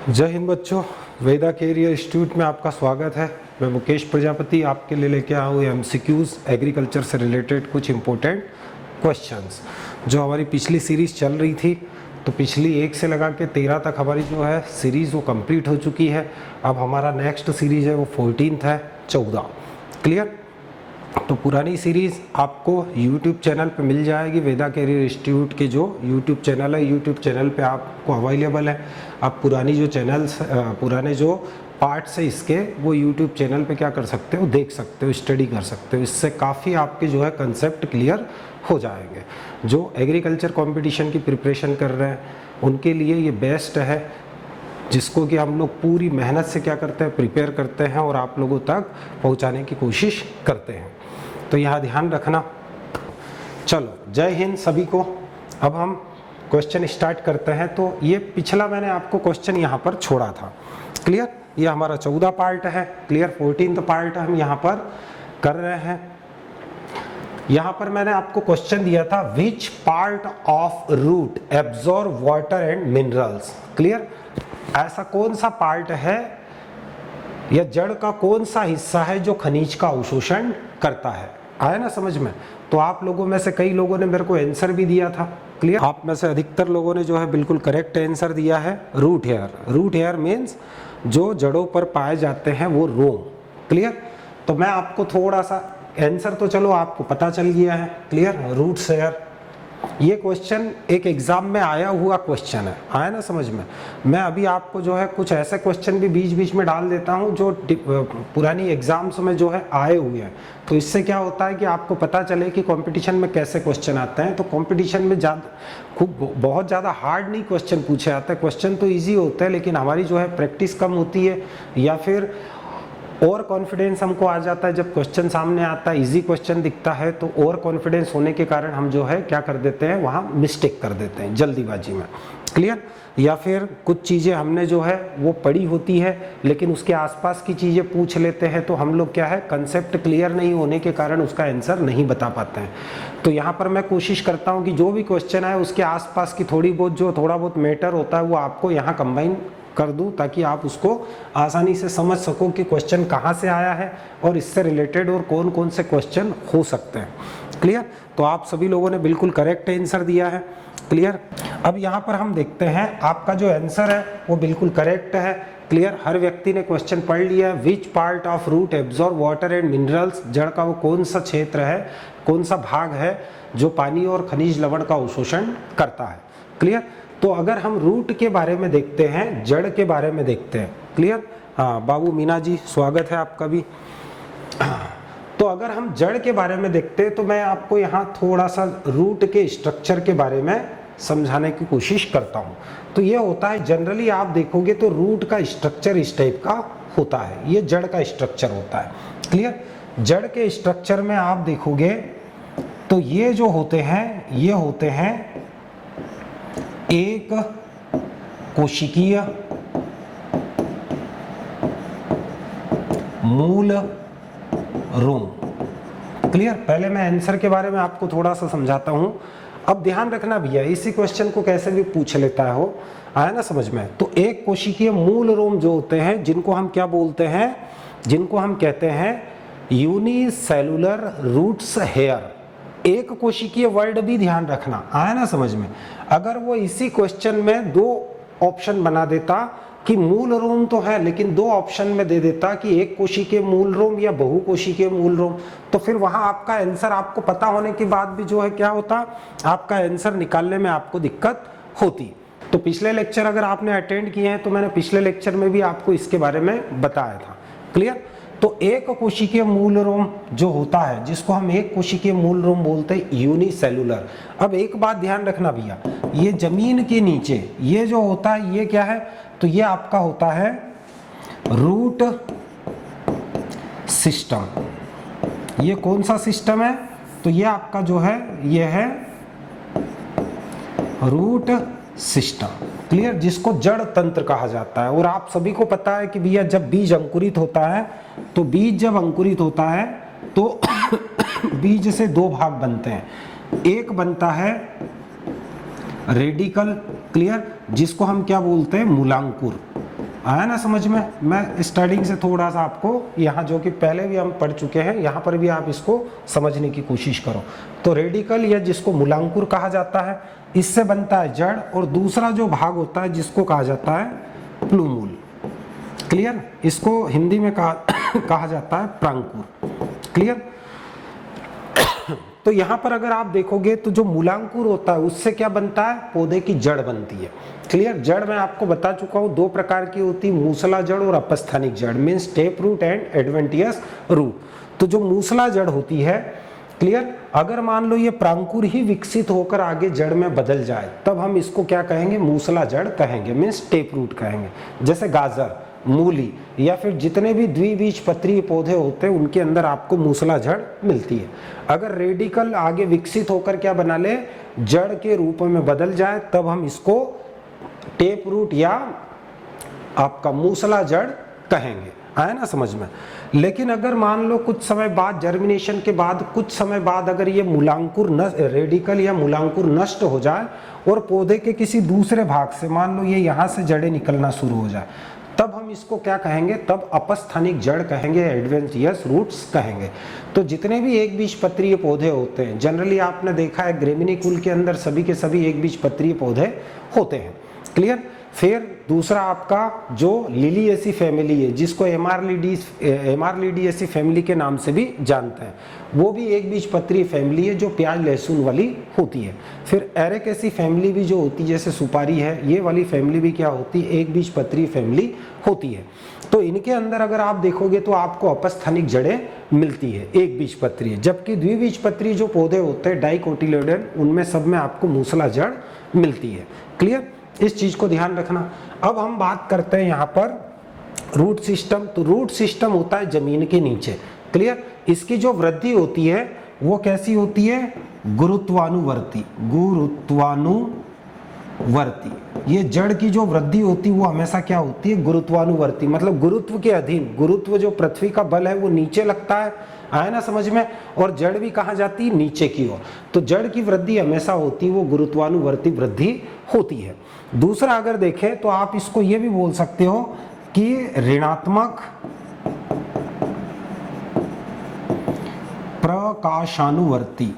जय हिंद बच्चों, वेदा career institute में आपका स्वागत है। मैं मुकेश प्रजापति आपके लिए लेके आया हूँ एमसीक्यूज एग्रीकल्चर से रिलेटेड कुछ इम्पोर्टेंट क्वेश्चंस। जो हमारी पिछली सीरीज़ चल रही थी, तो पिछली 1 से लगा के 13 तक हमारी जो है सीरीज़ वो कंप्लीट हो चुकी है। अब हमारा नेक्स्ट सीरीज़ है वो 14th है, 14। क्लियर? तो पुरानी सीरीज़ आपको YouTube चैनल पे मिल जाएगी। वेदा कैरियर इंस्टीट्यूट के जो YouTube चैनल है, YouTube चैनल पे आपको अवेलेबल है। आप पुरानी जो चैनल्स पुराने जो पार्ट्स है इसके वो YouTube चैनल पे क्या कर सकते हो, देख सकते हो, स्टडी कर सकते हो। इससे काफ़ी आपके जो है कंसेप्ट क्लियर हो जाएंगे। जो एग्रीकल्चर कंपटीशन की प्रिपरेशन कर रहे हैं उनके लिए ये बेस्ट है, जिसको कि हम लोग पूरी मेहनत से क्या करते हैं, प्रिपेयर करते हैं और आप लोगों तक पहुंचाने की कोशिश करते हैं। तो यहाँ ध्यान रखना। चलो, जय हिंद सभी को। अब हम क्वेश्चन स्टार्ट करते हैं। तो ये पिछला मैंने आपको क्वेश्चन यहाँ पर छोड़ा था। क्लियर? ये हमारा 14 पार्ट है। क्लियर? 14th पार्ट हम यहाँ पर कर रहे हैं। यहाँ पर मैंने आपको क्वेश्चन दिया था, which part of root absorb water and minerals. Clear? ऐसा कौन सा पार्ट है या जड़ का कौन सा हिस्सा है जो खनिज का अवशोषण करता है। आया ना समझ में? तो आप लोगों में से कई लोगों ने मेरे को आंसर भी दिया था। क्लियर? आप में से अधिकतर लोगों ने जो है बिल्कुल करेक्ट आंसर दिया है, root hair. Root hair means जो जड़ों पर पाए जाते हैं वो रोम। क्लियर? तो मैं आपको थोड़ा सा आंसर तो चलो आपको पता चल गया है। क्लियर? Root hair. ये क्वेश्चन एक एग्जाम में आया हुआ क्वेश्चन है। आया ना समझ में? मैं अभी आपको जो है कुछ ऐसे क्वेश्चन भी बीच बीच में डाल देता हूँ जो पुरानी एग्जाम्स में जो है आए हुए हैं। तो इससे क्या होता है कि आपको पता चले कि कंपटीशन में कैसे क्वेश्चन आते हैं। तो कंपटीशन में बहुत ज़्यादा हार्ड नहीं क्वेश्चन पूछे जाते हैं। क्वेश्चन तो ईजी होते हैं, लेकिन हमारी जो है प्रैक्टिस कम होती है या फिर और कॉन्फिडेंस हमको आ जाता है जब क्वेश्चन सामने आता है, इजी क्वेश्चन दिखता है तो और कॉन्फिडेंस होने के कारण हम जो है क्या कर देते हैं, वहाँ मिस्टेक कर देते हैं जल्दीबाजी में। क्लियर? या फिर कुछ चीज़ें हमने जो है वो पढ़ी होती है लेकिन उसके आसपास की चीज़ें पूछ लेते हैं, तो हम लोग क्या है, कंसेप्ट क्लियर नहीं होने के कारण उसका आंसर नहीं बता पाते हैं। तो यहाँ पर मैं कोशिश करता हूँ कि जो भी क्वेश्चन है उसके आसपास की थोड़ा बहुत मैटर होता है वो आपको यहाँ कंबाइन कर दूं, ताकि आप उसको आसानी से समझ सको कि क्वेश्चन कहाँ से आया है और इससे रिलेटेड और कौन कौन से क्वेश्चन हो सकते हैं। क्लियर? तो आप सभी लोगों ने बिल्कुल करेक्ट आंसर दिया है। क्लियर? अब यहाँ पर हम देखते हैं आपका जो आंसर है वो बिल्कुल करेक्ट है। क्लियर? हर व्यक्ति ने क्वेश्चन पढ़ लिया है। Which part of root absorb water and minerals. जड़ का वो कौन सा क्षेत्र है, कौन सा भाग है जो पानी और खनिज लवण का अवशोषण करता है। क्लियर? तो अगर हम रूट के बारे में देखते हैं, जड़ के बारे में देखते हैं। क्लियर? हाँ बाबू मीना जी, स्वागत है आपका भी। तो अगर हम जड़ के बारे में देखते हैं तो मैं आपको यहाँ थोड़ा सा रूट के स्ट्रक्चर के बारे में समझाने की कोशिश करता हूँ। तो ये होता है, जनरली आप देखोगे तो रूट का स्ट्रक्चर इस टाइप का होता है। ये जड़ का स्ट्रक्चर होता है। क्लियर? जड़ के स्ट्रक्चर में आप देखोगे तो ये जो होते हैं, ये होते हैं एक कोशिकीय मूल रोम। क्लियर? पहले मैं आंसर के बारे में आपको थोड़ा सा समझाता हूं। अब ध्यान रखना भैया, इसी क्वेश्चन को कैसे भी पूछ लेता है हो। आया ना समझ में? तो एक कोशिकीय मूल रोम जो होते हैं, जिनको हम क्या बोलते हैं, जिनको हम कहते हैं यूनिसेलुलर रूट्स हेयर। एक कोशिकीय वर्ड भी ध्यान रखना। आया ना समझ में? अगर वो इसी क्वेश्चन में 2 ऑप्शन बना देता कि मूल रोम तो है, लेकिन 2 ऑप्शन में दे देता कि एक कोशिकीय मूल रोम या बहुकोशिकीय मूल रोम, तो फिर वहां आपका आंसर आपको पता होने के बाद भी जो है क्या होता, आपका आंसर निकालने में आपको दिक्कत होती। तो पिछले लेक्चर अगर आपने अटेंड किए हैं तो मैंने पिछले लेक्चर में भी आपको इसके बारे में बताया था। क्लियर? तो एक कोशिकीय मूल रोम जो होता है, जिसको हम एक कोशिकीय मूल रोम बोलते हैं, यूनिसेलुलर। अब एक बात ध्यान रखना भैया, ये जमीन के नीचे ये जो होता है ये क्या है, तो ये आपका होता है रूट सिस्टम। ये कौन सा सिस्टम है, तो ये आपका जो है ये है रूट सिस्टम। क्लियर? जिसको जड़ तंत्र कहा जाता है। और आप सभी को पता है कि भैया जब बीज अंकुरित होता है, तो बीज जब अंकुरित होता है तो बीज से 2 भाग बनते हैं। एक बनता है रेडिकल, क्लियर, जिसको हम क्या बोलते हैं, मूलांकुर। आया ना समझ में। मैं स्टार्टिंग से थोड़ा सा आपको यहाँ, जो कि पहले भी हम पढ़ चुके हैं, यहाँ पर भी आप इसको समझने की कोशिश करो। तो रेडिकल या जिसको मूलांकुर कहा जाता है, इससे बनता है जड़, और दूसरा जो भाग होता है जिसको कहा जाता है प्लूमूल। क्लियर? इसको हिंदी में कहा जाता है प्रांकुर। क्लियर? तो यहाँ पर अगर आप देखोगे तो जो मूलांकुर होता है उससे क्या बनता है, पौधे की जड़ बनती है। क्लियर? जड़ मैं आपको बता चुका हूँ दो प्रकार की होती है, मूसला जड़ और अपस्थानिक जड़, means tap root and adventitious root. तो जो मूसला जड़ होती है, क्लियर, अगर मान लो ये प्रांकुर ही विकसित होकर आगे जड़ में बदल जाए, तब हम इसको क्या कहेंगे, मूसला जड़ कहेंगे, मीन्स टेप रूट कहेंगे। जैसे गाजर, मूली या फिर जितने भी द्विबीजपत्री पौधे होते हैं उनके अंदर आपको मूसला जड़ मिलती है। अगर रेडिकल आगे विकसित होकर क्या बना ले, जड़ के रूप में बदल जाए, तब हम इसको टेप रूट या आपका मूसला जड़ कहेंगे। आया ना समझ में। लेकिन अगर मान लो कुछ समय बाद, जर्मिनेशन के बाद कुछ समय बाद अगर ये मूलांकुर रेडिकल या मूलांकुर नष्ट हो जाए और पौधे के किसी दूसरे भाग से, मान लो ये यहाँ से जड़ें निकलना शुरू हो जाए, तब हम इसको क्या कहेंगे, तब अपस्थानिक जड़ कहेंगे, एडवेंटियस रूट्स कहेंगे। तो जितने भी एक बीजपत्रीय पौधे होते हैं, जनरली आपने देखा है ग्रेमिनी कुल के अंदर सभी के सभी एक बीजपत्रीय पौधे होते हैं। क्लियर? फिर दूसरा आपका जो लिलिएसी फैमिली है, जिसको एमारलिडिएसी फैमिली के नाम से भी जानते हैं, वो भी एक बीजपत्रीय फैमिली है जो प्याज लहसुन वाली होती है। फिर एरेकेसी फैमिली भी जो होती है, जैसे सुपारी है, ये वाली फैमिली भी क्या होती है, एक बीजपत्रीय फैमिली होती है। तो इनके अंदर अगर आप देखोगे तो आपको अपस्थानिक जड़ें मिलती है एक बीजपत्रीय, जबकि द्विबीजपत्रीय जो पौधे होते हैं डाइकोटिलेडन, उनमें सब में आपको मूसला जड़ मिलती है। क्लियर? इस चीज को ध्यान रखना। अब हम बात करते हैं यहाँ पर रूट सिस्टम। तो रूट सिस्टम होता है जमीन के नीचे। क्लियर? इसकी जो वृद्धि होती है वो कैसी होती है, गुरुत्वानुवर्ती। ये जड़ की जो वृद्धि होती है वो हमेशा क्या होती है, गुरुत्वानुवर्ती, मतलब गुरुत्व के अधीन। गुरुत्व जो पृथ्वी का बल है वो नीचे लगता है, आया ना समझ में, और जड़ भी कहाँ जाती है, नीचे की ओर। तो जड़ की वृद्धि हमेशा होती है वो गुरुत्वानुवर्ती वृद्धि होती है। दूसरा अगर देखें तो आप इसको ये भी बोल सकते हो कि ऋणात्मक प्रकाशानुवर्ती,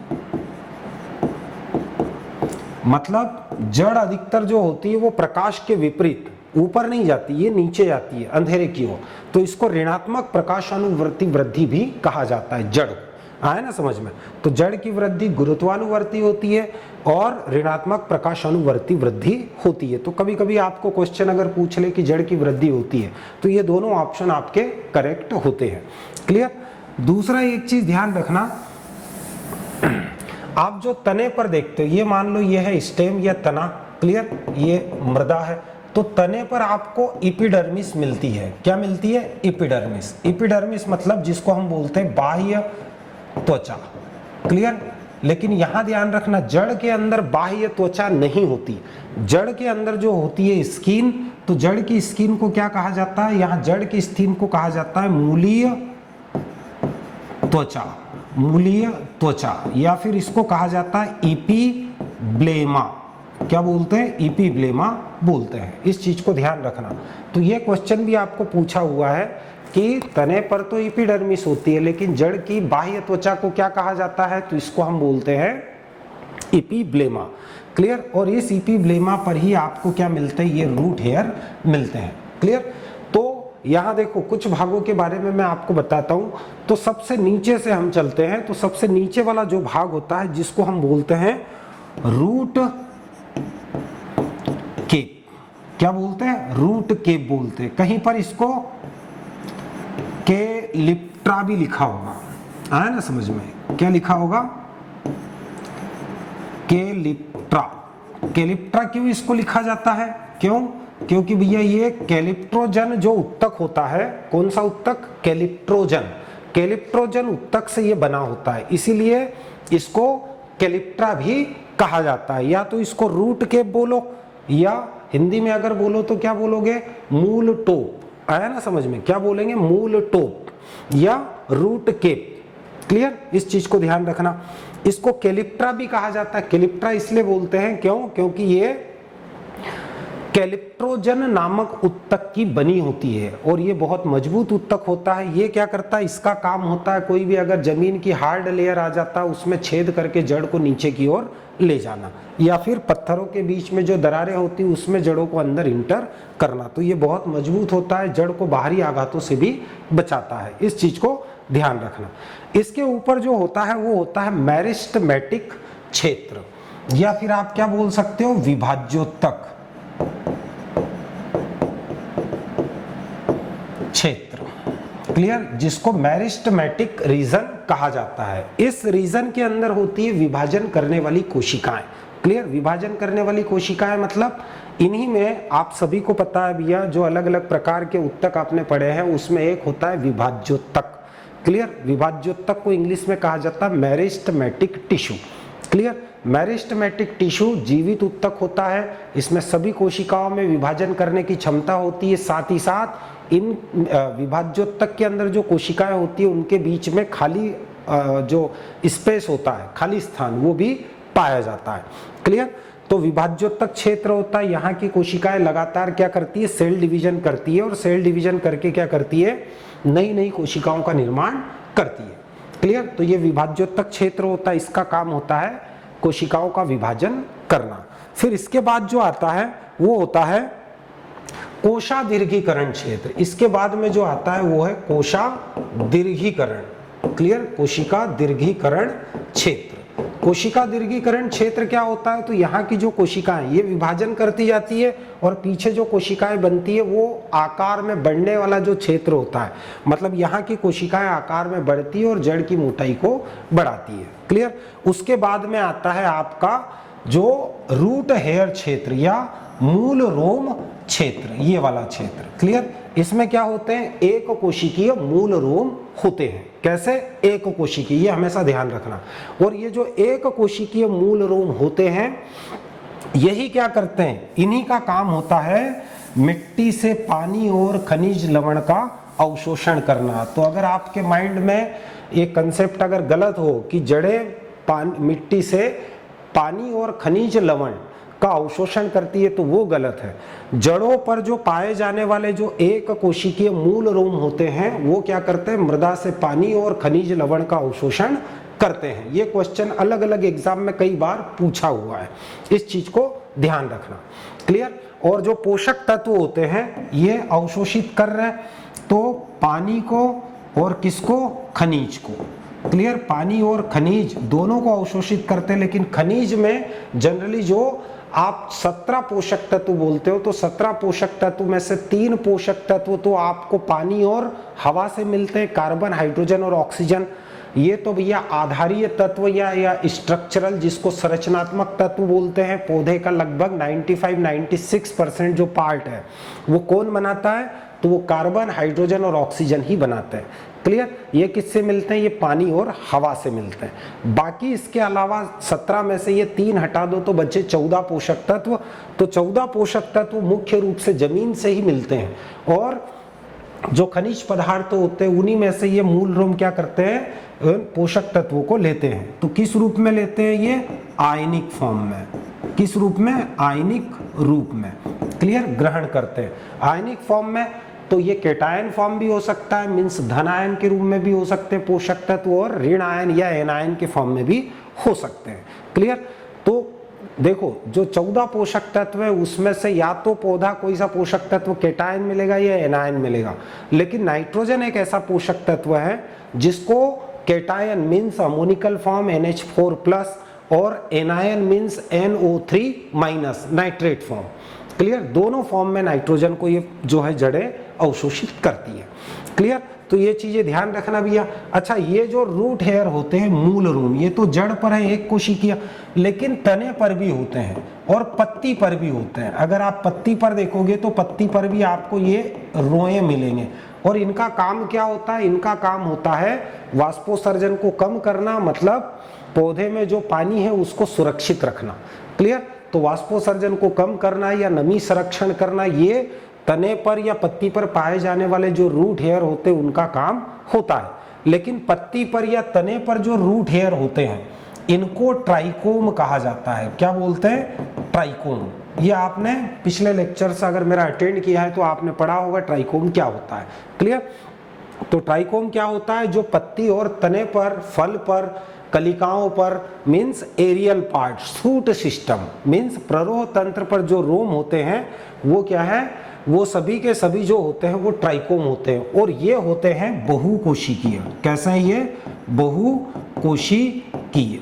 मतलब जड़ अधिकतर जो होती है वो प्रकाश के विपरीत ऊपर नहीं जाती, ये नीचे जाती है अंधेरे की ओर। तो इसको ऋणात्मक प्रकाशानुवर्ती वृद्धि भी कहा जाता है जड़। आया ना समझ में। तो जड़ की वृद्धि गुरुत्वानुवर्ती होती है और ऋणात्मक प्रकाशानुवर्ती वृद्धि होती है। तो कभी कभी आपको क्वेश्चन अगर पूछ ले कि जड़ की वृद्धि होती है, तो ये दोनों ऑप्शन आपके करेक्ट होते हैं। क्लियर? दूसरा एक चीज ध्यान रखना, आप जो तने पर देखते हो, ये मान लो ये है स्टेम या तना, क्लियर, ये मृदा है, तो तने पर आपको एपिडर्मिस मिलती है। क्या मिलती है? एपिडर्मिस। एपिडर्मिस मतलब जिसको हम बोलते हैं बाह्य त्वचा। क्लियर? लेकिन यहां ध्यान रखना, जड़ के अंदर बाह्य त्वचा नहीं होती। जड़ के अंदर जो होती है स्किन, तो जड़ की स्किन को क्या कहा जाता है, यहां जड़ की स्किन को कहा जाता है मूलीय त्वचा। मूलीय त्वचा, या फिर इसको कहा जाता है इपीब्लेमा। क्या बोलते हैं? इपीब्लेमा बोलते हैं। इस चीज को ध्यान रखना। तो ये क्वेश्चन भी आपको पूछा हुआ है कि तने पर तो एपिडर्मिस होती है, लेकिन जड़ की बाह्य त्वचा को क्या कहा जाता है, तो इसको हम बोलते हैं इपीब्लेमा। क्लियर? और इस इपीब्लेमा पर ही आपको क्या मिलते हैं, ये रूट हेयर मिलते हैं। क्लियर? तो यहां देखो कुछ भागों के बारे में मैं आपको बताता हूं। तो सबसे नीचे से हम चलते हैं, तो सबसे नीचे वाला जो भाग होता है जिसको हम बोलते हैं रूट केप। क्या बोलते हैं? रूट केप बोलते हैं। कहीं पर इसको कैलिप्ट्रा भी लिखा होगा, आया ना समझ में। क्या लिखा होगा? कैलिप्ट्रा। कैलिप्ट्रा क्यों इसको लिखा जाता है? क्यों? क्योंकि भैया ये कैलिप्ट्रोजन जो उत्तक होता है, कौन सा उत्तक? कैलिप्ट्रोजन। कैलिप्ट्रोजन उत्तक से ये बना होता है, इसीलिए इसको कैलिप्ट्रा भी कहा जाता है। या तो इसको रूट केप बोलो, या हिंदी में अगर बोलो तो क्या बोलोगे? मूल टोप। आया ना समझ में? क्या बोलेंगे? मूल टोप या रूट केप। क्लियर? इस चीज को ध्यान रखना। इसको कैलिप्ट्रा भी कहा जाता है। कैलिप्ट्रा इसलिए बोलते हैं क्यों? क्योंकि ये कैलिप्ट्रोजन नामक उत्तक की बनी होती है और ये बहुत मजबूत उत्तक होता है। ये क्या करता है, इसका काम होता है कोई भी अगर जमीन की हार्ड लेयर आ जाता है उसमें छेद करके जड़ को नीचे की ओर ले जाना, या फिर पत्थरों के बीच में जो दरारें होती है उसमें जड़ों को अंदर इंटर करना। तो ये बहुत मजबूत होता है, जड़ को बाहरी आघातों से भी बचाता है, इस चीज को ध्यान रखना। इसके ऊपर जो होता है वो होता है मेरिस्टेमेटिक क्षेत्र, या फिर आप क्या बोल सकते हो, विभाज्योत्तक क्षेत्र। क्लियर, जिसको मेरिस्टेमेटिक रीजन कहा जाता है। इस रीजन के अंदर होती है विभाजन करने वाली कोशिकाएं। क्लियर, विभाजन करने वाली कोशिकाएं मतलब इन्हीं में आप सभी को पता है भैया, जो अलग अलग प्रकार के उत्तक आपने पढ़े हैं उसमें एक होता है विभाज्योत्तक। क्लियर, विभाज्योत्तक को इंग्लिश में कहा जाता है meristematic tissue. Clear, meristematic tissue जीवित उत्तक होता है, इसमें सभी कोशिकाओं में विभाजन करने की क्षमता होती है। साथ ही साथ इन विभाज्योत्तक के अंदर जो कोशिकाएं होती है उनके बीच में खाली जो स्पेस होता है, खाली स्थान, वो भी पाया जाता है। क्लियर, तो विभाज्योत्तक क्षेत्र होता है, यहाँ की कोशिकाएं लगातार क्या करती है, सेल डिवीजन करती है, और सेल डिवीजन करके क्या करती है, नई नई कोशिकाओं का निर्माण करती है। क्लियर, तो ये विभाज्योत्तक क्षेत्र होता है, इसका काम होता है कोशिकाओं का विभाजन करना। फिर इसके बाद जो आता है वो होता है कोशा दीर्घीकरण क्षेत्र। इसके बाद में जो आता है वो है कोशा दीर्घीकरण। क्लियर, कोशिका दीर्घीकरण क्षेत्र। कोशिका दीर्घीकरण क्षेत्र क्या होता है, तो यहाँ की जो कोशिकाएं ये विभाजन करती जाती है और पीछे जो कोशिकाएं बनती है वो आकार में बढ़ने वाला जो क्षेत्र होता है, मतलब यहाँ की कोशिकाएं आकार में बढ़ती है और जड़ की मोटाई को बढ़ाती है। क्लियर, उसके बाद में आता है आपका जो रूट हेयर क्षेत्र या मूल रोम क्षेत्र, ये वाला क्षेत्र। क्लियर, इसमें क्या होते हैं, एक कोशिकीय मूल रोम होते हैं। कैसे, एक कोशिकीय, ये हमेशा ध्यान रखना। और ये जो एक कोशिकीय मूल रोम होते हैं यही क्या करते हैं, इन्हीं का काम होता है मिट्टी से पानी और खनिज लवण का अवशोषण करना। तो अगर आपके माइंड में एक कंसेप्ट अगर गलत हो कि जड़ें मिट्टी से पानी और खनिज लवण का अवशोषण करती है तो वो गलत है। जड़ों पर जो पाए जाने वाले जो एक कोशिकीय मूल रोम होते हैं वो क्या करते हैं, मृदा से पानी और खनिज लवण का अवशोषण करते हैं। ये क्वेश्चन अलग अलग एग्जाम में कई बार पूछा हुआ है, इस चीज को ध्यान रखना। क्लियर, और जो पोषक तत्व होते हैं ये अवशोषित कर रहे हैं, तो पानी को और किसको, खनिज को। क्लियर, पानी और खनिज दोनों को अवशोषित करते हैं, लेकिन खनिज में जनरली जो आप 17 पोषक तत्व बोलते हो तो 17 पोषक तत्व में से 3 पोषक तत्व तो आपको पानी और हवा से मिलते हैं, कार्बन, हाइड्रोजन और ऑक्सीजन। ये तो भैया आधारीय तत्व या स्ट्रक्चरल, जिसको संरचनात्मक तत्व बोलते हैं। पौधे का लगभग 95-96% जो पार्ट है वो कौन बनाता है, तो वो कार्बन, हाइड्रोजन और ऑक्सीजन ही बनाते हैं। क्लियर, ये किससे मिलते हैं, ये पानी और हवा से मिलते हैं। बाकी इसके अलावा 17 में से ये 3 हटा दो तो बचे 14 पोषक तत्व। तो 14 पोषक तत्व मुख्य रूप से जमीन से ही मिलते हैं, और जो खनिज पदार्थ होते हैं उन्हीं में से ये मूल रोम क्या करते हैं, पोषक तत्वों को लेते हैं। तो किस रूप में लेते हैं, ये आयनिक फॉर्म में। किस रूप में, आयनिक रूप में। क्लियर, ग्रहण करते हैं आयनिक फॉर्म में। तो ये केटायन फॉर्म भी हो सकता है, मीन्स धन आयन के रूप में भी हो सकते हैं पोषक तत्व, और ऋण आयन या एनायन के फॉर्म में भी हो सकते हैं। क्लियर, तो देखो जो 14 पोषक तत्व है उसमें से या तो पौधा कोई सा पोषक तत्व केटायन मिलेगा या एनायन मिलेगा, लेकिन नाइट्रोजन एक ऐसा पोषक तत्व है जिसको cation means ammoniacal form NH4+ और anion means NO3- nitrate form. Clear, दोनों फॉर्म में नाइट्रोजन को ये जो है जड़ें अवशोषित करती है। क्लियर, तो ये चीजें ध्यान रखना भैया। अच्छा, ये जो रूट हेयर होते हैं, मूल रोम, ये तो जड़ पर है एक कोशिकीय, लेकिन तने पर भी होते हैं और पत्ती पर भी होते हैं। अगर आप पत्ती पर देखोगे तो पत्ती पर भी आपको ये रोएं मिलेंगे, और इनका काम क्या होता है, इनका काम होता है वाष्पोत्सर्जन को कम करना, मतलब पौधे में जो पानी है उसको सुरक्षित रखना। क्लियर, तो वाष्पोत्सर्जन को कम करना या नमी संरक्षण करना, ये तने पर या पत्ती पर पाए जाने वाले जो रूट हेयर होते हैं उनका काम होता है। लेकिन पत्ती पर या तने पर जो रूट हेयर होते हैं इनको ट्राइकोम कहा जाता है। क्या बोलते हैं, ट्राइकोम। ये आपने पिछले लेक्चर से अगर मेरा अटेंड किया है तो आपने पढ़ा होगा ट्राइकोम क्या होता है। क्लियर? तो ट्राइकोम क्या होता है? जो पत्ती और तने पर, फल पर, कलिकाओं पर means aerial part, shoot system means प्ररोह तंत्र पर जो रोम होते हैं वो क्या है? वो सभी के सभी जो होते हैं वो ट्राइकोम होते हैं और ये होते हैं बहुकोशिकीय। कैसे हैं ये? बहुकोशिकीय।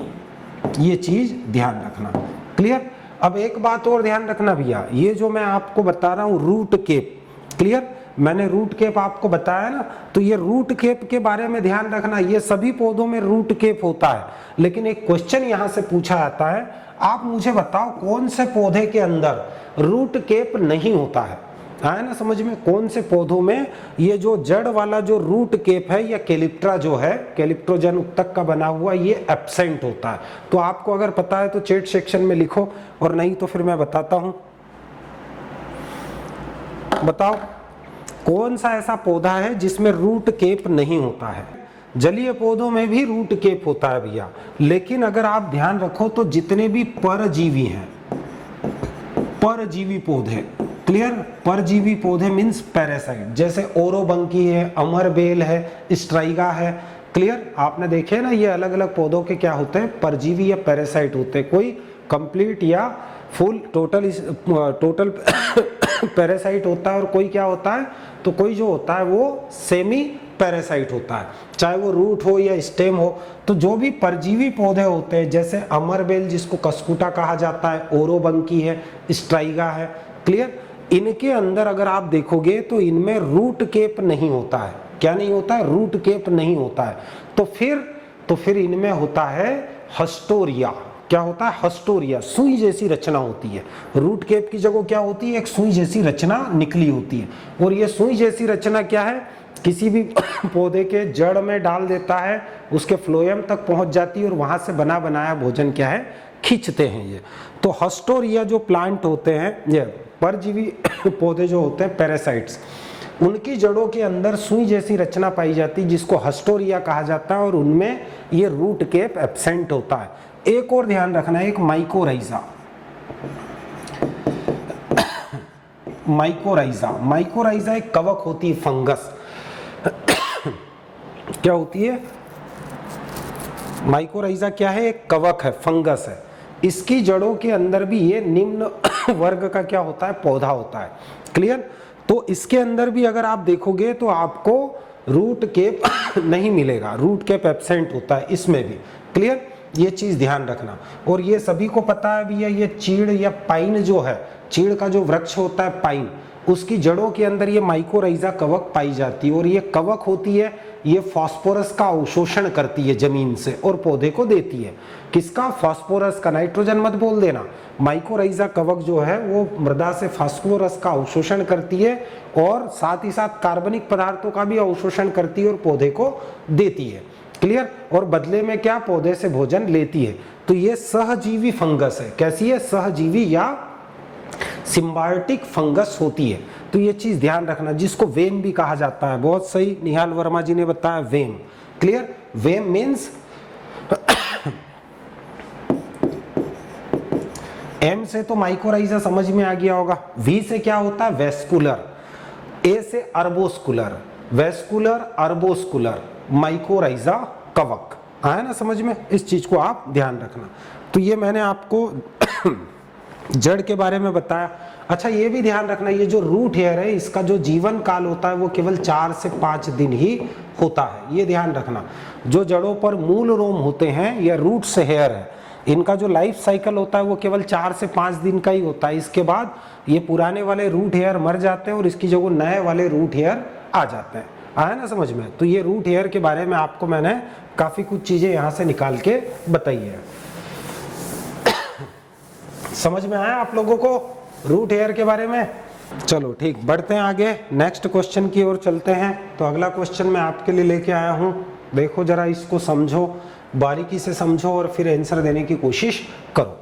ये चीज ध्यान रखना। क्लियर? अब एक बात और ध्यान रखना भैया, ये जो मैं आपको बता रहा हूं रूट केप, क्लियर? मैंने रूट केप आपको बताया ना, तो ये रूट केप के बारे में ध्यान रखना। ये सभी पौधों में रूट केप होता है, लेकिन एक क्वेश्चन यहां से पूछा जाता है, आप मुझे बताओ कौन से पौधे के अंदर रूट केप नहीं होता है? आया ना समझ में? कौन से पौधों में ये जो जड़ वाला जो रूट केप है या कैलिप्ट्रा जो है, कैलिप्ट्रोजन उत्तक का बना हुआ, ये एब्सेंट होता है। तो आपको अगर पता है तो चैट सेक्शन में लिखो, और नहीं तो फिर मैं बताता हूं। बताओ कौन सा ऐसा पौधा है जिसमें रूट केप नहीं होता है? जलीय पौधों में भी रूट केप होता है भैया, लेकिन अगर आप ध्यान रखो तो जितने भी परजीवी हैं, परजीवी पौधे, क्लियर? परजीवी पौधे मीन्स पैरासाइट, जैसे ओरोबंकी है, अमरबेल है, स्ट्राइगा है, क्लियर? आपने देखे ना ये अलग अलग पौधों के क्या होते हैं? परजीवी या पैरासाइट होते हैं। कोई कंप्लीट या फुल टोटल पैरासाइट होता है और कोई क्या होता है? तो कोई जो होता है वो सेमी पैरासाइट होता है, चाहे वो रूट हो या स्टेम हो। तो जो भी परजीवी पौधे होते हैं, जैसे अमरबेल जिसको कस्कुटा कहा जाता है, ओरोबंकी है, स्ट्राइगा है, क्लियर? इनके अंदर अगर आप देखोगे तो इनमें रूट केप नहीं होता है। क्या नहीं होता है? रूट केप नहीं होता है। तो फिर इनमें होता है हस्टोरिया। क्या होता है? हस्टोरिया, सुई जैसी रचना होती है। रूट केप की जगह क्या होती है? एक सुई जैसी रचना निकली होती है, और ये सुई जैसी रचना क्या है? किसी भी पौधे के जड़ में डाल देता है, उसके फ्लोएम तक पहुंच जाती है और वहां से बना बनाया भोजन क्या है? खींचते हैं ये। तो हस्टोरिया जो प्लांट होते हैं, ये परजीवी पौधे जो होते हैं पैरासाइट्स, उनकी जड़ों के अंदर सुई जैसी रचना पाई जाती है जिसको हस्टोरिया कहा जाता है, और उनमें ये रूट केप एब्सेंट होता है। एक और ध्यान रखना है, एक माइकोराइजा। माइकोराइजा एक कवक होती है, फंगस। क्या होती है? माइकोराइजा क्या है? एक कवक है, फंगस है। इसकी जड़ों के अंदर भी ये निम्न वर्ग का क्या होता है? पौधा होता है। क्लियर? तो इसके अंदर भी अगर आप देखोगे तो आपको रूट केप नहीं मिलेगा, रूट केप एब्सेंट होता है इसमें भी। क्लियर? ये चीज ध्यान रखना। और ये सभी को पता है भैया, ये चीड़ या पाइन जो है, चीड़ का जो वृक्ष होता है पाइन, उसकी जड़ों के अंदर ये माइकोराइजा कवक पाई जाती है, और ये कवक होती है, ये फास्फोरस का अवशोषण करती है जमीन से और पौधे को देती है। किसका? फास्फोरस का। नाइट्रोजन मत बोल देना। माइकोराइजा कवक जो है वो मृदा से फास्फोरस का अवशोषण करती है, और साथ ही साथ कार्बनिक पदार्थों का भी अवशोषण करती है और पौधे को देती है। क्लियर? और बदले में क्या? पौधे से भोजन लेती है। तो ये सहजीवी फंगस है। कैसी है? सहजीवी या सिम्बायोटिक फंगस होती है। तो ये चीज ध्यान रखना, जिसको वेम भी कहा जाता है। बहुत सही निहाल वर्मा जी ने बताया, वेम। क्लियर? वेम मीन्स एम से तो माइकोराइजा समझ में आ गया होगा। वी से क्या होता है? वेस्कुलर। ए से अर्बोस्कुलर, वेस्कुलर, अर्बोस्कुलर, माइकोराइजा कवक। आया ना समझ में? इस चीज को आप ध्यान रखना। तो ये मैंने आपको जड़ के बारे में बताया। अच्छा, ये भी ध्यान रखना, ये जो रूट हेयर है इसका जो जीवन काल होता है वो केवल 4 से 5 दिन ही होता है। ये ध्यान रखना। जो जड़ों पर मूल रोम होते हैं या रूट्स हेयर है, इनका जो लाइफ साइकिल होता है वो केवल 4 से 5 दिन का ही होता है। इसके बाद ये पुराने वाले रूट हेयर मर जाते हैं और इसकी जगह नए वाले रूट हेयर आ जाते हैं। आया ना समझ में? तो ये रूट हेयर के बारे में आपको मैंने काफी कुछ चीजें यहाँ से निकाल के बताई है। समझ में आया आप लोगों को रूट हेयर के बारे में? चलो ठीक, बढ़ते हैं आगे, नेक्स्ट क्वेश्चन की ओर चलते हैं। तो अगला क्वेश्चन मैं आपके लिए लेके आया हूं। देखो जरा, इसको समझो, बारीकी से समझो और फिर आंसर देने की कोशिश करो।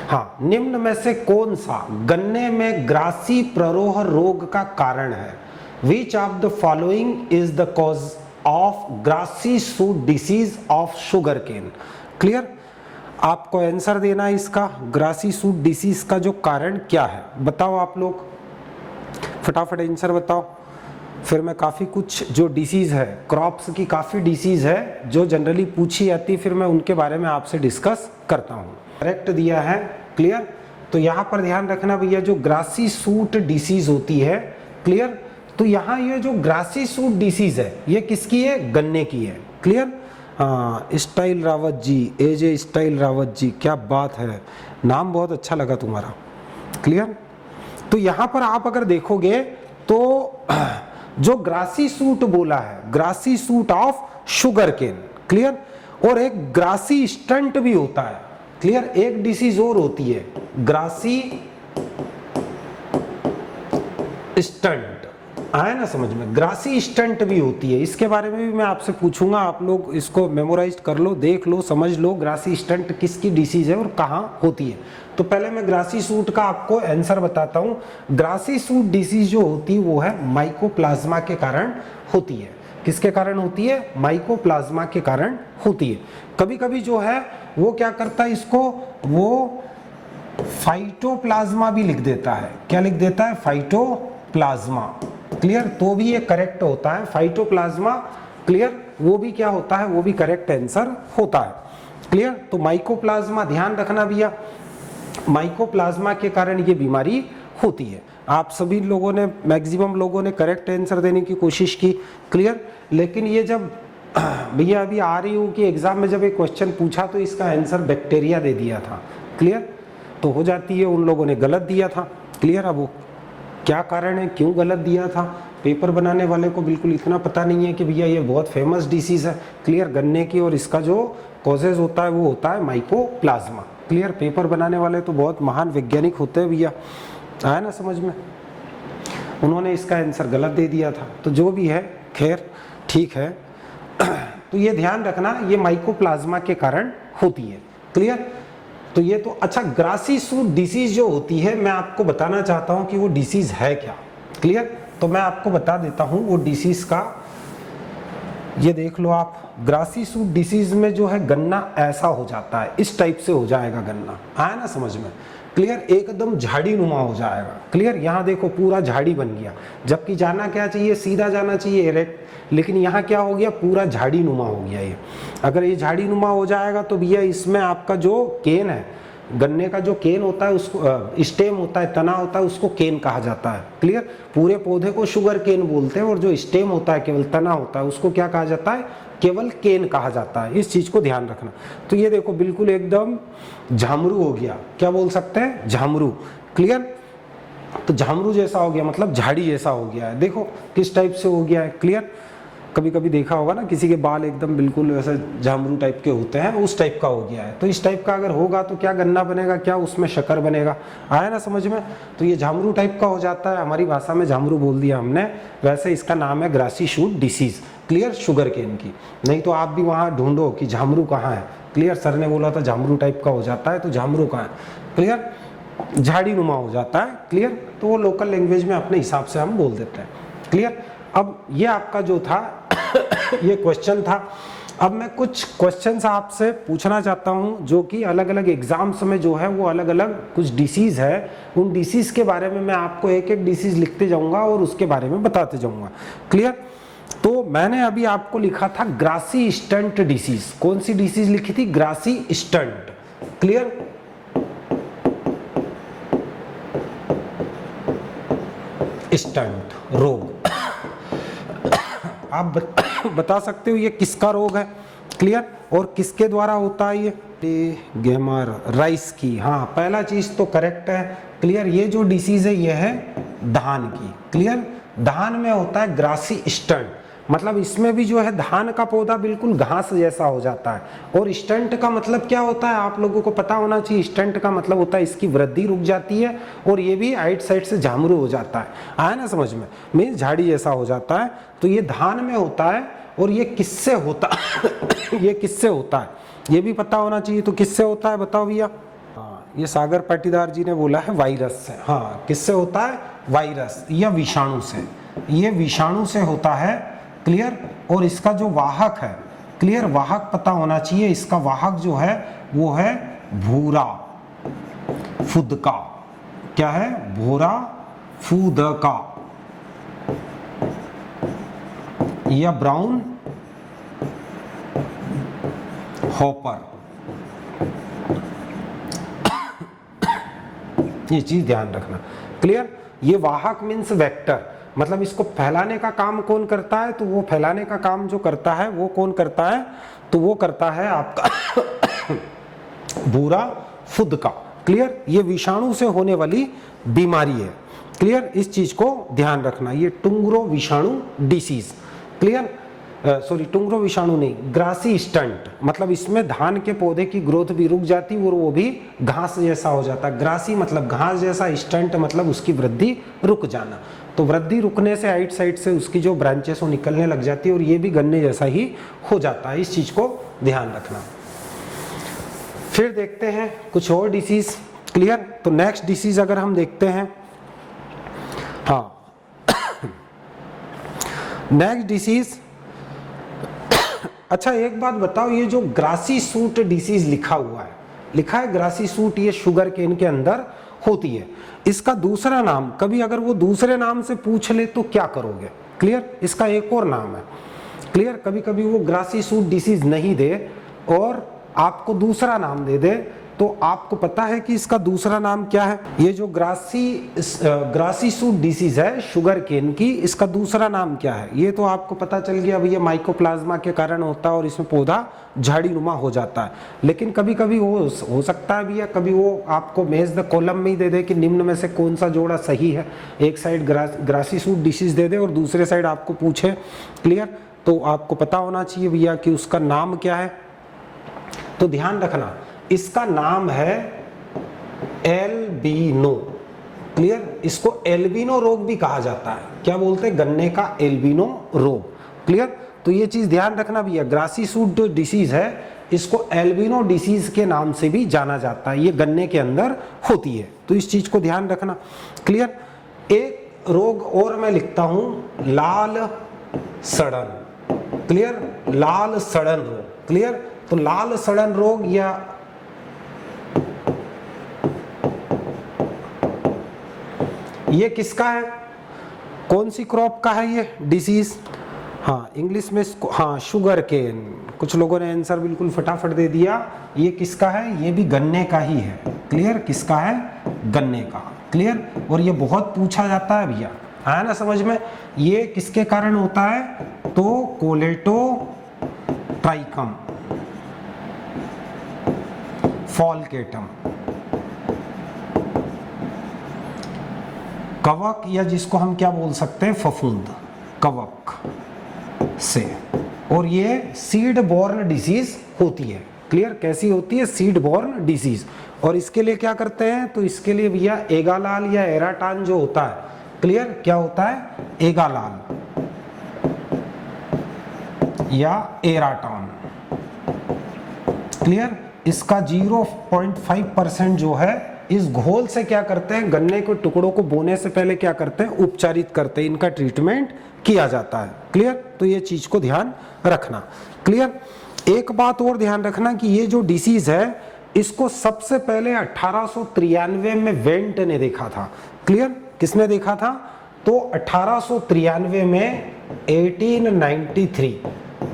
हाँ, निम्न में से कौन सा गन्ने में ग्रासी प्ररोह रोग का कारण है? Which of the following is the cause of grassy shoot disease of sugarcane? Clear? आपको आंसर देना है इसका, ग्रासी सूट डिसीज का जो कारण क्या है, बताओ आप लोग फटाफट आंसर बताओ। फिर मैं काफ़ी कुछ जो डिसीज़ है, क्रॉप्स की काफ़ी डिसीज़ है जो जनरली पूछी जाती है, फिर मैं उनके बारे में आपसे डिस्कस करता हूँ। करेक्ट दिया है, क्लियर। तो यहाँ पर ध्यान रखना भैया, जो ग्रासी सूट डिसीज़ होती है, क्लियर। तो यहाँ ये जो ग्रासी सूट डिसीज़ है ये किसकी है, गन्ने की है, क्लियर। हाँ, स्टाइल रावत जी, एजे स्टाइल रावत जी, क्या बात है, नाम बहुत अच्छा लगा तुम्हारा, क्लियर। तो यहाँ पर आप अगर देखोगे तो जो ग्रासी सूट बोला है, grassy shoot of sugarcane, clear. और एक ग्रासी स्टंट भी होता है, क्लियर। एक डिसीज और होती है ग्रासी स्टंट, आया ना समझ में, ग्रासी स्टंट भी होती है। इसके बारे में भी मैं आपसे पूछूंगा, आप लोग इसको मेमोराइज कर लो, देख लो, समझ लो ग्रासी स्टंट किसकी डिसीज है और कहाँ होती है। तो पहले मैं ग्रासी सूट का आपको आंसर बताता हूँ। ग्रासी सूट डिसीज जो होती है वो है माइकोप्लाज्मा के कारण होती है। किसके कारण होती है, माइकोप्लाज्मा के कारण होती है। कभी कभी जो है वो क्या करता है, इसको वो फाइटोप्लाज्मा भी लिख देता है। क्या लिख देता है, फाइटोप्लाज्मा, क्लियर। तो भी ये करेक्ट होता है, फाइटोप्लाज्मा, क्लियर। वो भी क्या होता है, वो भी करेक्ट आंसर होता है, क्लियर। तो माइकोप्लाज्मा ध्यान रखना भैया, माइकोप्लाज्मा के कारण ये बीमारी होती है। आप सभी लोगों ने, मैक्सिमम लोगों ने करेक्ट आंसर देने की कोशिश की, क्लियर। लेकिन ये जब भैया अभी आ रही हूँ कि एग्जाम में जब एक क्वेश्चन पूछा तो इसका आंसर बैक्टीरिया दे दिया था, क्लियर। तो हो जाती है उन लोगों ने गलत दिया था, क्लियर। अब वो क्या कारण है, क्यों गलत दिया था, पेपर बनाने वाले को बिल्कुल इतना पता नहीं है कि भैया ये बहुत फेमस डिसीज है, क्लियर, गन्ने की, और इसका जो कॉजेज होता है वो होता है माइकोप्लाज्मा, क्लियर। पेपर बनाने वाले तो बहुत महान वैज्ञानिक होते हैं भैया, आया ना समझ में। उन्होंने इसका आंसर गलत दे दिया था, तो जो भी है खैर ठीक है। तो ये ध्यान रखना, ये माइकोप्लाज्मा के कारण होती है, क्लियर। तो ये तो अच्छा, ग्रासी सूट डिसीज जो होती है मैं आपको बताना चाहता हूं कि वो डिसीज है क्या, क्लियर। तो मैं आपको बता देता हूं वो डिसीज का, ये देख लो आप। ग्रासी सूट डिसीज में जो है गन्ना ऐसा हो जाता है, इस टाइप से हो जाएगा गन्ना, आया ना समझ में, क्लियर। एकदम झाड़ी नुमा हो जाएगा, क्लियर। यहाँ देखो पूरा झाड़ी बन गया, जबकि जाना क्या चाहिए, सीधा जाना चाहिए इरेक्ट, लेकिन यहाँ क्या हो गया, पूरा झाड़ी नुमा हो गया ये। अगर ये झाड़ी नुमा हो जाएगा तो भैया इसमें आपका जो केन है, गन्ने का जो केन होता है, उसको स्टेम होता है, तना होता है, उसको केन कहा जाता है, क्लियर। पूरे पौधे को शुगर केन बोलते हैं, और जो स्टेम होता है, केवल तना होता है, उसको क्या कहा जाता है, केवल केन कहा जाता है। इस चीज को ध्यान रखना। तो ये देखो बिल्कुल एकदम झामरू हो गया, क्या बोल सकते हैं, झामरू, क्लियर। तो झामरू जैसा हो गया मतलब झाड़ी जैसा हो गया है, देखो किस टाइप से हो गया है, क्लियर। कभी कभी देखा होगा ना, किसी के बाल एकदम बिल्कुल वैसे झामरू टाइप के होते हैं, उस टाइप का हो गया है। तो इस टाइप का अगर होगा तो क्या गन्ना बनेगा, क्या उसमें शक्कर बनेगा, आया ना समझ में। तो ये झामरू टाइप का हो जाता है, हमारी भाषा में झामरू बोल दिया हमने, वैसे इसका नाम है grassy shoot disease, clear, sugarcane की। नहीं तो आप भी वहाँ ढूंढो कि झामरू कहाँ है, क्लियर। सर ने बोला था झामरू टाइप का हो जाता है, तो झामरू कहाँ है, क्लियर, झाड़ी नुमा हो जाता है, क्लियर। तो वो लोकल लैंग्वेज में अपने हिसाब से हम बोल देते हैं, क्लियर। अब ये आपका जो था ये क्वेश्चन था। अब मैं कुछ क्वेश्चंस आपसे पूछना चाहता हूं जो कि अलग अलग एग्जाम्स में जो है वो अलग अलग कुछ डिसीज है, उन डिसीज के बारे में मैं आपको एक एक डिसीज लिखते जाऊंगा और उसके बारे में बताते जाऊंगा, क्लियर। तो मैंने अभी आपको लिखा था ग्रासी स्टंट डिसीज। कौन सी डिसीज लिखी थी, ग्रासी स्टंट, क्लियर। स्टंट रोग, आप बता सकते हो ये किसका रोग है, क्लियर, और किसके द्वारा होता है ये, गेमर राइस की। हाँ, पहला चीज तो करेक्ट है, क्लियर। ये जो डिसीज है ये है धान की, क्लियर। धान में होता है ग्रासी स्टंट, मतलब इसमें भी जो है धान का पौधा बिल्कुल घास जैसा हो जाता है। और स्टंट का मतलब क्या होता है आप लोगों को पता होना चाहिए। स्टंट का मतलब होता है इसकी वृद्धि रुक जाती है और ये भी आइट साइड से झामरू हो जाता है, आया ना समझ में, मीन्स झाड़ी जैसा हो जाता है। तो ये धान में होता है। और ये किससे होता ये किससे होता है ये भी पता होना चाहिए। तो किससे होता है बताओ भैया। हाँ, ये सागर पाटीदार जी ने बोला है वायरस से। हाँ, किससे होता है, वायरस या विषाणु से। ये विषाणु से होता है, क्लियर। और इसका जो वाहक है, क्लियर, वाहक पता होना चाहिए। इसका वाहक जो है वो है भूरा फुदका, क्या है, भूरा फुदका, या ब्राउन हॉपर। ये चीज ध्यान रखना, क्लियर। ये वाहक मीन्स वेक्टर, मतलब इसको फैलाने का काम कौन करता है, तो वो फैलाने का काम जो करता है वो कौन करता है, तो वो करता है आपका भूरा फुदका, क्लियर। ये विषाणु से होने वाली बीमारी है, क्लियर। इस चीज को ध्यान रखना, ये टुंग्रो विषाणु डिसीज, क्लियर। सॉरी, टुंग्रो विषाणु नहीं, ग्रासी स्टंट, मतलब इसमें धान के पौधे की ग्रोथ भी रुक जाती और वो भी घास जैसा हो जाता। ग्रासी मतलब घास जैसा, स्टंट मतलब उसकी वृद्धि रुक जाना। तो वृद्धि रुकने से आइट साइड से उसकी जो ब्रांचेस वो निकलने लग जाती है और ये भी गन्ने जैसा ही हो जाता है। इस चीज को ध्यान रखना। फिर देखते हैं कुछ और डिसीज, क्लियर। तो नेक्स्ट डिसीज अगर हम देखते हैं, हाँ नेक्स्ट डिसीज, अच्छा एक बात बताओ, ये जो ग्रासी सूट डिसीज लिखा हुआ है, लिखा है ग्रासी सूट, ये शुगर केन के अंदर होती है। इसका दूसरा नाम, कभी अगर वो दूसरे नाम से पूछ ले तो क्या करोगे, क्लियर। इसका एक और नाम है, क्लियर। कभी कभी वो ग्रासी सूट डिसीज नहीं दे और आपको दूसरा नाम दे दे, तो आपको पता है कि इसका दूसरा नाम क्या है। ये जो ग्रासी सूट डिसीज है शुगर केन की, इसका दूसरा नाम क्या है, ये तो आपको पता चल गया भैया, माइकोप्लाज्मा के कारण होता है और इसमें पौधा झाड़ीनुमा हो जाता है। लेकिन कभी कभी हो सकता है भैया, कभी वो आपको मेज द कॉलम में ही दे दे कि निम्न में से कौन सा जोड़ा सही है, एक साइड ग्रासी सूट डिसीज दे दे और दूसरे साइड आपको पूछे, क्लियर। तो आपको पता होना चाहिए भैया कि उसका नाम क्या है। तो ध्यान रखना, इसका नाम है एल्बिनो, क्लियर। इसको एल्बिनो रोग भी कहा जाता है, क्या बोलते हैं, गन्ने का एल्बिनो रोग, क्लियर। तो ये चीज ध्यान रखना भैया, ग्रासी सूट जो डिसीज है इसको एल्बिनो डिसीज के नाम से भी जाना जाता है, ये गन्ने के अंदर होती है। तो इस चीज को ध्यान रखना, क्लियर। एक रोग और मैं लिखता हूं, लाल सड़न, क्लियर, लाल सड़न रोग, क्लियर। तो लाल सड़न रोग या ये किसका है, कौन सी क्रॉप का है ये डिसीज, हाँ इंग्लिश में इसको, हाँ शुगर केन। कुछ लोगों ने आंसर बिल्कुल फटाफट दे दिया। ये किसका है, ये भी गन्ने का ही है, क्लियर। किसका है, गन्ने का, क्लियर। और ये बहुत पूछा जाता है भैया, आया ना समझ में। ये किसके कारण होता है, तो कोलेटो ट्राइकम फॉलकेटम, कवक, या जिसको हम क्या बोल सकते हैं, फफूंद, कवक से। और ये सीड बॉर्न डिसीज होती है, क्लियर। कैसी होती है, सीड बॉर्न डिसीज। और इसके लिए क्या करते हैं, तो इसके लिए भैया एगालाल या एराटान जो होता है, क्लियर, क्या होता है, एगालाल या एराटान, क्लियर। इसका 0.5% जो है इस घोल से क्या करते हैं, गन्ने के टुकड़ों को बोने से पहले क्या करते हैं, उपचारित करते हैं, इनका ट्रीटमेंट किया जाता है, क्लियर। तो ये चीज को ध्यान रखना, क्लियर। एक बात और ध्यान रखना कि ये जो डिसीज है इसको सबसे पहले 1893 में वेंट ने देखा था, क्लियर। किसने देखा था, तो 1893 में 1893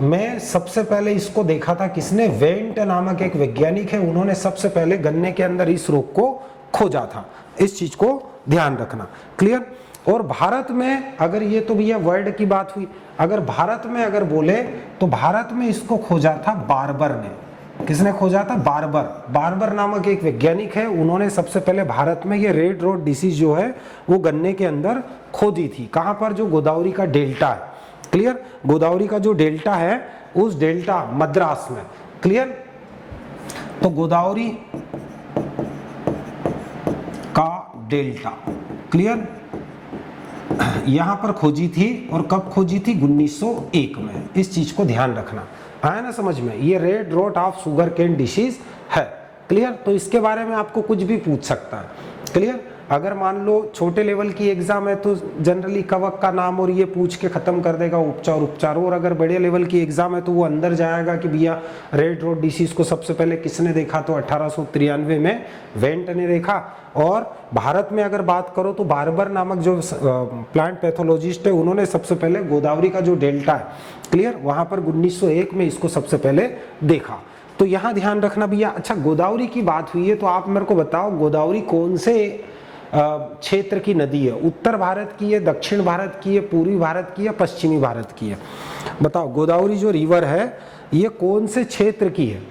में सबसे पहले इसको देखा था किसने, वेंट नामक एक वैज्ञानिक है, उन्होंने सबसे पहले गन्ने के अंदर इस रोग को खोजा था। इस चीज को ध्यान रखना, क्लियर। और भारत में अगर, ये तो भैया वर्ल्ड की बात हुई, अगर भारत में अगर बोले तो भारत में इसको खोजा था बार्बर ने। किसने खोजा था, बार्बर। बार्बर नामक एक वैज्ञानिक है, उन्होंने सबसे पहले भारत में ये रेड रोड डिसीज जो है वो गन्ने के अंदर खोजी थी। कहां पर, जो गोदावरी का डेल्टा है, क्लियर। गोदावरी का जो डेल्टा है उस डेल्टा, मद्रास में, क्लियर। तो गोदावरी का डेल्टा, क्लियर, यहां पर खोजी थी। और कब खोजी थी, 1901 में। इस चीज को ध्यान रखना, आया ना समझ में। ये red rot of sugarcane disease है, क्लियर। तो इसके बारे में आपको कुछ भी पूछ सकता है, क्लियर। अगर मान लो छोटे लेवल की एग्जाम है तो जनरली कवक का नाम और ये पूछ के खत्म कर देगा उपचार, और अगर बड़े लेवल की एग्जाम है तो वो अंदर जाएगा कि भैया रेड रोड डिसीज को सबसे पहले किसने देखा, तो 1893 में वेंट ने देखा। और भारत में अगर बात करो तो बार्बर नामक जो प्लांट पैथोलॉजिस्ट है उन्होंने सबसे पहले गोदावरी का जो डेल्टा है, क्लियर, वहां पर 1901 में इसको सबसे पहले देखा। तो यहां ध्यान रखना भैया। अच्छा, गोदावरी की बात हुई है तो आप मेरे को बताओ गोदावरी कौन से क्षेत्र की नदी है, उत्तर भारत की है, दक्षिण भारत की है, पूर्वी भारत की है, पश्चिमी भारत की है? बताओ गोदावरी जो रिवर है ये कौन से क्षेत्र की है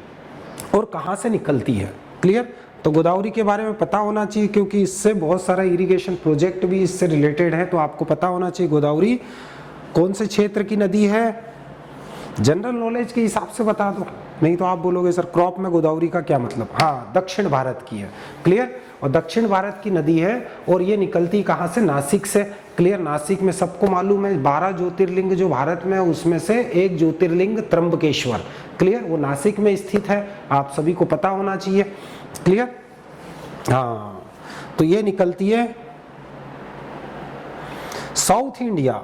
और कहां से निकलती है? क्लियर। तो गोदावरी के बारे में पता होना चाहिए क्योंकि इससे बहुत सारा इरिगेशन प्रोजेक्ट भी इससे रिलेटेड है, तो आपको पता होना चाहिए गोदावरी कौन से क्षेत्र की नदी है। जनरल नॉलेज के हिसाब से बता दो, नहीं तो आप बोलोगे सर क्रॉप में गोदावरी का क्या मतलब। हाँ, दक्षिण भारत की है, क्लियर, और दक्षिण भारत की नदी है और ये निकलती कहाँ से, नासिक से, क्लियर। नासिक में सबको मालूम है 12 ज्योतिर्लिंग जो भारत में है उसमें से एक ज्योतिर्लिंग त्र्यंबकेश्वर, क्लियर, वो नासिक में स्थित है, आप सभी को पता होना चाहिए, क्लियर। हाँ, तो ये निकलती है South India,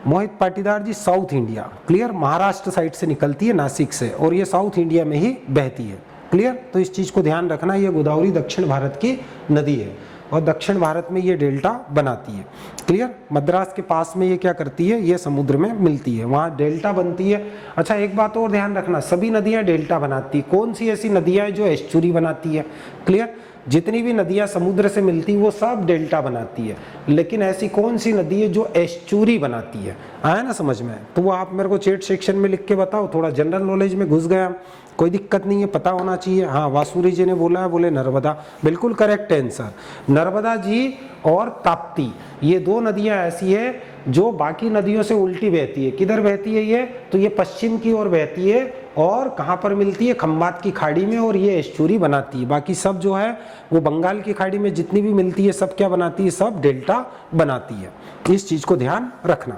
Mohit Patidar ji, South India, clear, Maharashtra side से निकलती है नासिक से और ये साउथ इंडिया में ही बहती है, क्लियर। तो इस चीज को ध्यान रखना, ये गोदावरी दक्षिण भारत की नदी है और दक्षिण भारत में ये डेल्टा बनाती है, क्लियर। मद्रास के पास में ये क्या करती है, ये समुद्र में मिलती है, वहां डेल्टा बनती है। अच्छा, एक बात और ध्यान रखना, सभी नदियां डेल्टा बनाती है, कौन सी ऐसी नदियां हैं जो एस्चुरी बनाती है, क्लियर। जितनी भी नदियां समुद्र से मिलती वो सब डेल्टा बनाती है, लेकिन ऐसी कौन सी नदी है जो एस्चुरी बनाती है? आया ना समझ में? तो वो आप मेरे को चैट सेक्शन में लिख के बताओ, थोड़ा जनरल नॉलेज में घुस गया, कोई दिक्कत नहीं है, पता होना चाहिए। हाँ, वासुरी जी ने बोला है, बोले नर्मदा, बिल्कुल करेक्ट आंसर। नर्मदा जी और ताप्ती ये दो नदियां ऐसी है जो बाकी नदियों से उल्टी बहती है। किधर बहती है ये? तो ये पश्चिम की ओर बहती है और कहाँ पर मिलती है, खंबात की खाड़ी में, और ये एस्चुरी बनाती है। बाकी सब जो है वो बंगाल की खाड़ी में जितनी भी मिलती है सब क्या बनाती है, सब डेल्टा बनाती है। इस चीज को ध्यान रखना।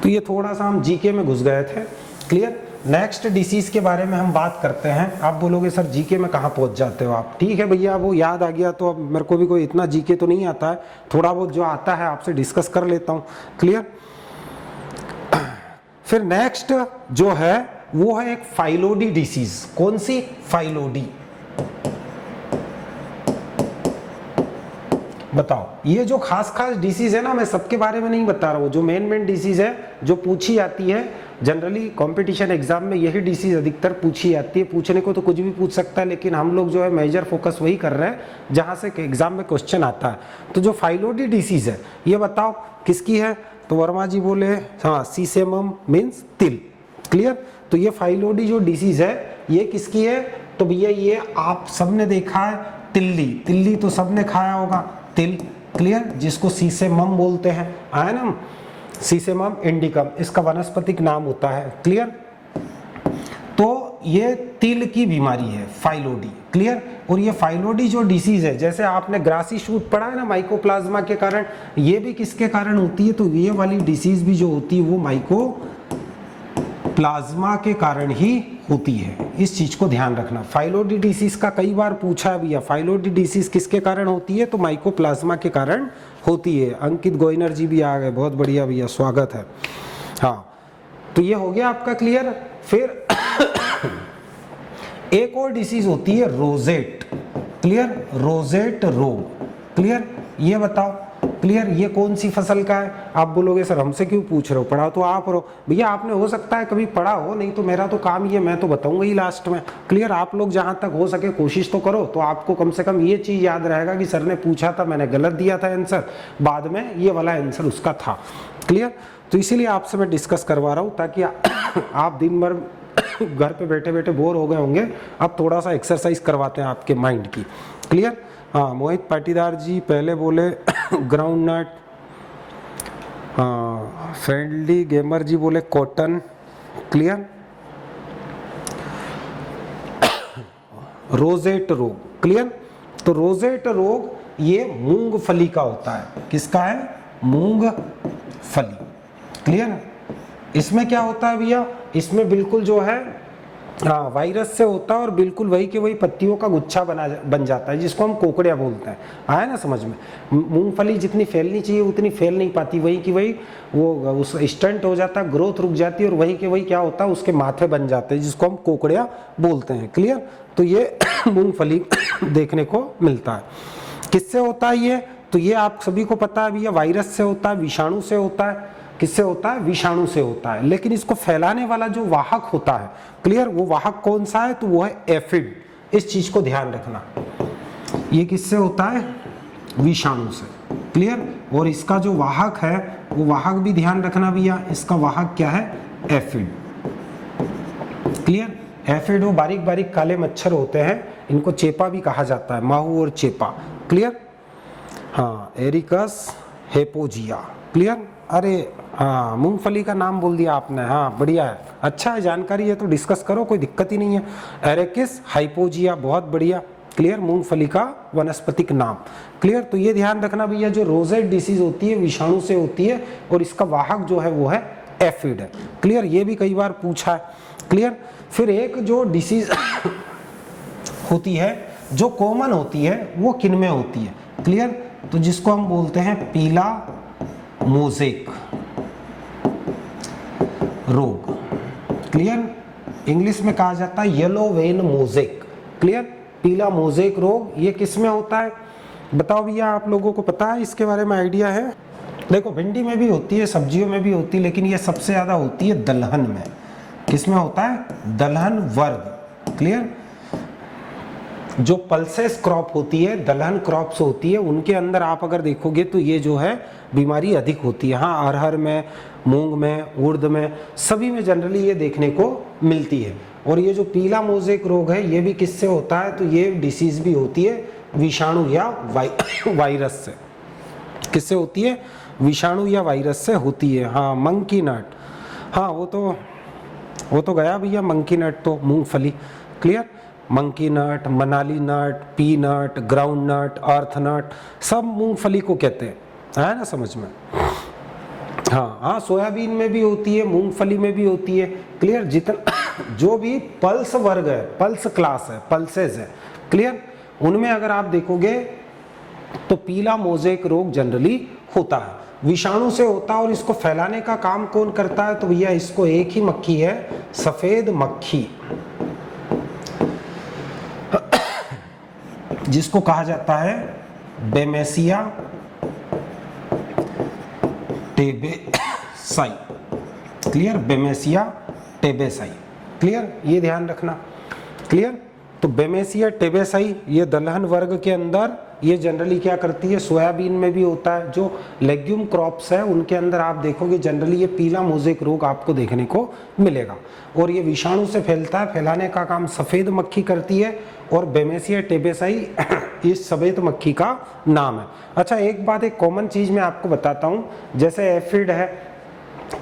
तो ये थोड़ा सा हम जीके में घुस गए थे, क्लियर। नेक्स्ट डिसीज के बारे में हम बात करते हैं। आप बोलोगे सर जीके में कहाँ पहुंच जाते हो आप? ठीक है भैया, वो याद आ गया तो अब मेरे को भी कोई इतना जीके तो नहीं आता है, थोड़ा बहुत जो आता है आपसे डिस्कस कर लेता हूँ, क्लियर। फिर नेक्स्ट जो है वो है एक फाइलोडी डिसीज। कौन सी? फाइलोडी। बताओ, ये जो खास डिसीज है ना, मैं सबके बारे में नहीं बता रहा हूँ, जो मेन डिसीज है जो पूछी जाती है जनरली कंपटीशन एग्जाम में, यही डिसीज अधिकतर पूछी जाती है। पूछने को तो कुछ भी पूछ सकता है, लेकिन हम लोग जो है मेजर फोकस वही कर रहे हैं जहां से एग्जाम में क्वेश्चन आता है। तो जो फाइलोडी डिसीज है ये बताओ किसकी है? तो वर्मा जी बोले हाँ, सीसेमम मीन्स तिल, क्लियर। तो ये फाइलोडी जो डिसीज है ये किसकी है? तो भैया ये आप सबने देखा है, तिल्ली, तिल्ली तो सबने खाया होगा, तिल, क्लियर, जिसको सीसेमम बोलते हैं, आया ना, सीसेमम इंडिकम इसका वनस्पतिक नाम होता है, क्लियर। तो ये तिल की बीमारी है फाइलोडी, क्लियर। और ये फाइलोडी जो डिसीज है, जैसे आपने ग्रासी शूट पढ़ा है ना माइकोप्लाज्मा के कारण, ये भी किसके कारण होती है? तो ये वाली डिसीज भी जो होती है वो माइकोप्लाज्मा के कारण ही होती है। इस चीज को ध्यान रखना। फाइलोडी डिसीज का कई बार पूछा है भैया, फाइलोडी डिसीज किसके कारण होती है? तो माइकोप्लाज्मा के कारण होती है। अंकित गोइनर जी भी आ गए, बहुत बढ़िया भैया, स्वागत है। हाँ, तो ये हो गया आपका क्लियर। फिर एक और डिसीज होती है रोजेट, क्लियर, रोजेट रोग, क्लियर। ये बताओ, क्लियर, ये कौन सी फसल का है? आप बोलोगे सर हमसे क्यों पूछ रहे हो, पढ़ा तो आप रहो। भैया आपने हो सकता है कभी पढ़ा हो, नहीं तो मेरा तो काम ये, मैं तो बताऊंगा ही लास्ट में, क्लियर। आप लोग जहां तक हो सके कोशिश तो करो, तो आपको कम से कम ये चीज याद रहेगा कि सर ने पूछा था, मैंने गलत दिया था आंसर, बाद में ये वाला आंसर उसका था, क्लियर। तो इसीलिए आपसे मैं डिस्कस करवा रहा हूं ताकि आप दिन भर घर पे बैठे बैठे बोर हो गए होंगे, अब थोड़ा सा एक्सरसाइज करवाते हैं आपके माइंड की, क्लियर। हाँ, मोहित पाटीदार जी पहले बोले ग्राउंड नट, हाँ, फ्रेंडली गेमर जी बोले कॉटन, क्लियर। रोजेट रोग, क्लियर। तो रोजेट रोग ये मूंगफली का होता है। किसका है? मूंगफली, क्लियर। इसमें क्या होता है भैया? इसमें बिल्कुल जो है हाँ, वायरस से होता है और बिल्कुल वही के वही पत्तियों का गुच्छा बन जाता है, जिसको हम कोकड़िया बोलते हैं। आया ना समझ में? मूंगफली जितनी फैलनी चाहिए उतनी फैल नहीं पाती, वही की वही वो उस स्टंट हो जाता है, ग्रोथ रुक जाती है और वही के वही क्या होता है, उसके माथे बन जाते हैं, जिसको हम कोकड़िया बोलते हैं। क्लियर? तो ये मूंगफली देखने को मिलता है। किससे होता है ये? तो ये आप सभी को पता है भैया, वायरस से होता है, विषाणु से होता है। किससे होता है? विषाणु से होता है। लेकिन इसको फैलाने वाला जो वाहक होता है, क्लियर, वो वाहक कौन सा है? तो वो है एफिड। इस चीज को ध्यान रखना, ये किससे होता है? विषाणु से। क्लियर? और इसका जो वाहक है वो वाहक भी ध्यान रखना भैया, इसका वाहक क्या है? एफिड। क्लियर? एफिड वो बारीक बारीक काले मच्छर होते हैं, इनको चेपा भी कहा जाता है, माहू और चेपा। क्लियर? हाँ, एरिकस हेपोजिया। क्लियर? अरे हाँ, मूंगफली का नाम बोल दिया आपने। हाँ, बढ़िया है, अच्छा है, जानकारी है तो डिस्कस करो, कोई दिक्कत ही नहीं है। एरिकस हाइपोजिया, बहुत बढ़िया। क्लियर? मूंगफली का वनस्पतिक नाम। क्लियर? तो ये ध्यान रखना भैया, जो रोजेट डिसीज होती है विषाणु से होती है और इसका वाहक जो है वो है एफिड है। क्लियर? ये भी कई बार पूछा है। क्लियर? फिर एक जो डिसीज होती है जो कॉमन होती है, वो किन में होती है? क्लियर? तो जिसको हम बोलते हैं पीला मोज़ेक रोग। क्लियर? इंग्लिश में कहा जाता है येलो वेन मोज़ेक। क्लियर? पीला मोज़ेक रोग, ये किस में होता है? बताओ भैया, आप लोगों को पता है इसके बारे में? आइडिया है? देखो, भिंडी में भी होती है, सब्जियों में भी होती है, लेकिन ये सबसे ज्यादा होती है दलहन में। किस में होता है? दलहन वर्ग। क्लियर? जो पल्सेस क्रॉप होती है, दलहन क्रॉप्स होती है, उनके अंदर आप अगर देखोगे तो ये जो है बीमारी अधिक होती है। हाँ, अरहर में, मूंग में, उड़द में, सभी में जनरली ये देखने को मिलती है। और ये जो पीला मोज़ेक रोग है, ये भी किससे होता है? तो ये डिसीज भी होती है विषाणु या वायरस से। किससे होती है? विषाणु या वायरस से होती है। हाँ, मंकी नट, हाँ वो तो गया भैया, मंकी नट तो मूंगफली। क्लियर? मंकी नट, मनाली नट, पी नट, ग्राउंड नट, अर्थ नट, सब मूंगफली को कहते हैं। है ना समझ में? हाँ, सोयाबीन में भी होती है, मूंगफली में भी होती है। क्लियर? जितना जो भी पल्स वर्ग है, पल्स क्लास है, पल्सेस है, क्लियर, उनमें अगर आप देखोगे तो पीला मोज़ेक रोग जनरली होता है, विषाणु से होता है। और इसको फैलाने का काम कौन करता है? तो भैया इसको एक ही मक्खी है, सफेद मक्खी, जिसको कहा जाता है बेमेसिया टेबेसाई। क्लियर? बेमेसिया टेबेसाई। क्लियर? ये ध्यान रखना। क्लियर? तो बेमेसिया टेबेसाई ये दलहन वर्ग के अंदर ये जनरली क्या करती है? सोयाबीन में भी होता है, जो लेग्यूम क्रॉप्स है उनके अंदर आप देखोगे जनरली ये पीला मोज़ेक रोग आपको देखने को मिलेगा। और ये विषाणु से फैलता है, फैलाने का काम सफ़ेद मक्खी करती है, और बेमेसिया टेबेसाई इस सफ़ेद मक्खी का नाम है। अच्छा, एक बात, एक कॉमन चीज़ मैं आपको बताता हूँ, जैसे एफिड है,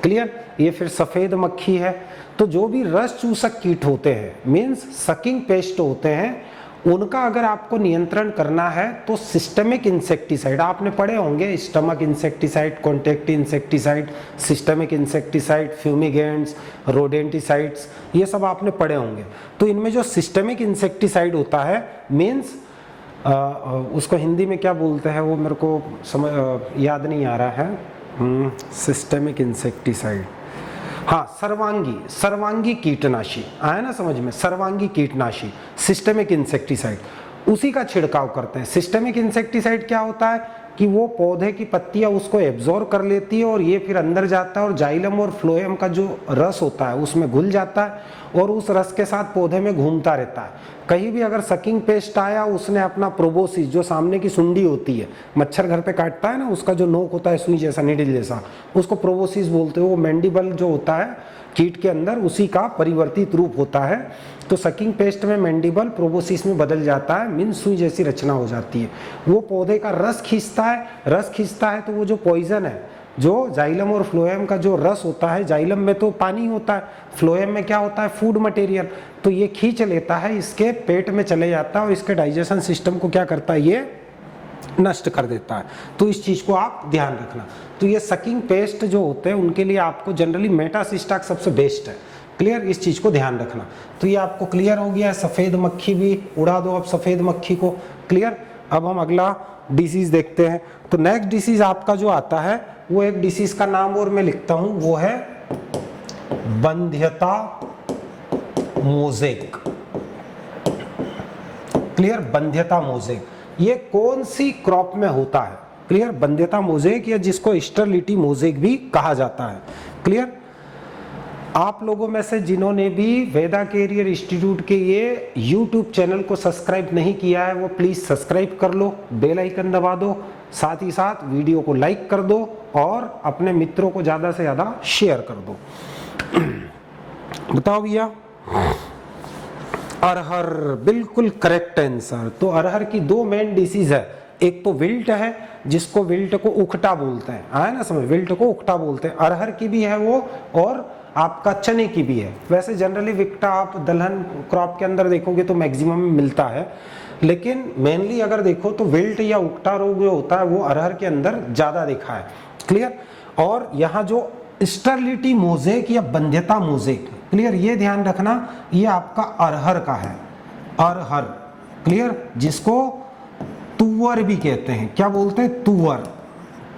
क्लियर, ये फिर सफ़ेद मक्खी है, तो जो भी रस चूसक कीट होते हैं, मीन्स सकिंग पेस्ट होते हैं, उनका अगर आपको नियंत्रण करना है तो सिस्टमिक इंसेक्टिसाइड आपने पढ़े होंगे, stomach insecticide, contact insecticide, systemic insecticide, fumigants, rodenticides, ये सब आपने पढ़े होंगे। तो इनमें जो सिस्टमिक इंसेक्टिसाइड होता है, मीन्स उसको हिंदी में क्या बोलते हैं वो मेरे को याद नहीं आ रहा है, सिस्टमिक इंसेक्टिसाइड, हाँ, सर्वांगी कीटनाशी, आया ना समझ में? सर्वांगी कीटनाशी, सिस्टमिक इंसेक्टिसाइड, उसी का छिड़काव करते हैं। सिस्टमिक इंसेक्टिसाइड क्या होता है कि वो पौधे की पत्तियां उसको एब्जॉर्ब कर लेती है और ये फिर अंदर जाता है और जाइलम और फ्लोएम का जो रस होता है उसमें घुल जाता है और उस रस के साथ पौधे में घूमता रहता है। कहीं भी अगर सकिंग पेस्ट आया, उसने अपना प्रोबोसिस, जो सामने की सुंडी होती है, मच्छर घर पे काटता है ना, उसका जो नोक होता है सुई जैसा, नीडल जैसा, उसको प्रोबोसिस बोलते हैं। वो मैंडिबल जो होता है कीट के अंदर, उसी का परिवर्तित रूप होता है। तो सकिंग पेस्ट में मैंडिबल प्रोबोसिस में बदल जाता है, मीन सुई जैसी रचना हो जाती है। वो पौधे का रस खींचता है, तो वो जो पॉइजन है, जो जाइलम और फ्लोएम का जो रस होता है, जाइलम में तो पानी होता है, फ्लोएम में क्या होता है? फूड मटेरियल, तो ये खींच लेता है, इसके पेट में चले जाता है और इसके डाइजेशन सिस्टम को क्या करता है? ये नष्ट कर देता है। तो इस चीज को आप ध्यान रखना। तो ये सकिंग पेस्ट जो होते हैं उनके लिए आपको जनरली मेटासिस्टाक सबसे बेस्ट है। क्लियर, इस चीज को ध्यान रखना। तो ये आपको क्लियर हो गया है, सफेद मक्खी भी उड़ा दो अब सफेद मक्खी को। क्लियर। अब हम अगला डिसीज देखते हैं। तो नेक्स्ट डिसीज आपका जो आता है वो एक डिसीज का नाम और मैं लिखता हूं, वो है बंध्यता मोज़ेक। क्लियर, बंध्यता मोज़ेक। ये कौन सी क्रॉप में होता है? क्लियर, बंध्यता मोज़ेक या जिसको स्टरलिटी मोज़ेक भी कहा जाता है। क्लियर। आप लोगों में से जिन्होंने भी वेदा कैरियर इंस्टीट्यूट के ये यूट्यूब चैनल को सब्सक्राइब नहीं किया है वो प्लीज सब्सक्राइब कर लो, बेल आइकन दबा दो, साथ ही साथ वीडियो को लाइक कर दो और अपने मित्रों को ज्यादा से ज्यादा शेयर कर दो। बताओ भैया। अरहर, बिल्कुल करेक्ट आंसर। तो अरहर की दो मेन डिसीज है, एक तो विल्ट है जिसको विल्ट को उखटा बोलते हैं, आया ना समझ, विल्ट को उखटा बोलते हैं। अरहर की भी है वो और आपका चने की भी है। वैसे जनरली विक्टा आप दलहन क्रॉप के अंदर देखोगे तो मैक्सिमम मिलता है, लेकिन मेनली अगर देखो तो विल्ट या उखटा रोग जो होता है वो अरहर के अंदर ज्यादा देखा है। क्लियर। और यहाँ जो स्टरलिटी मोज़ेक या बंध्यता मोज़ेक, क्लियर, ये ध्यान रखना, ये आपका अरहर का है, अरहर। क्लियर, जिसको तुअर भी कहते हैं। क्या बोलते हैं? तुअर।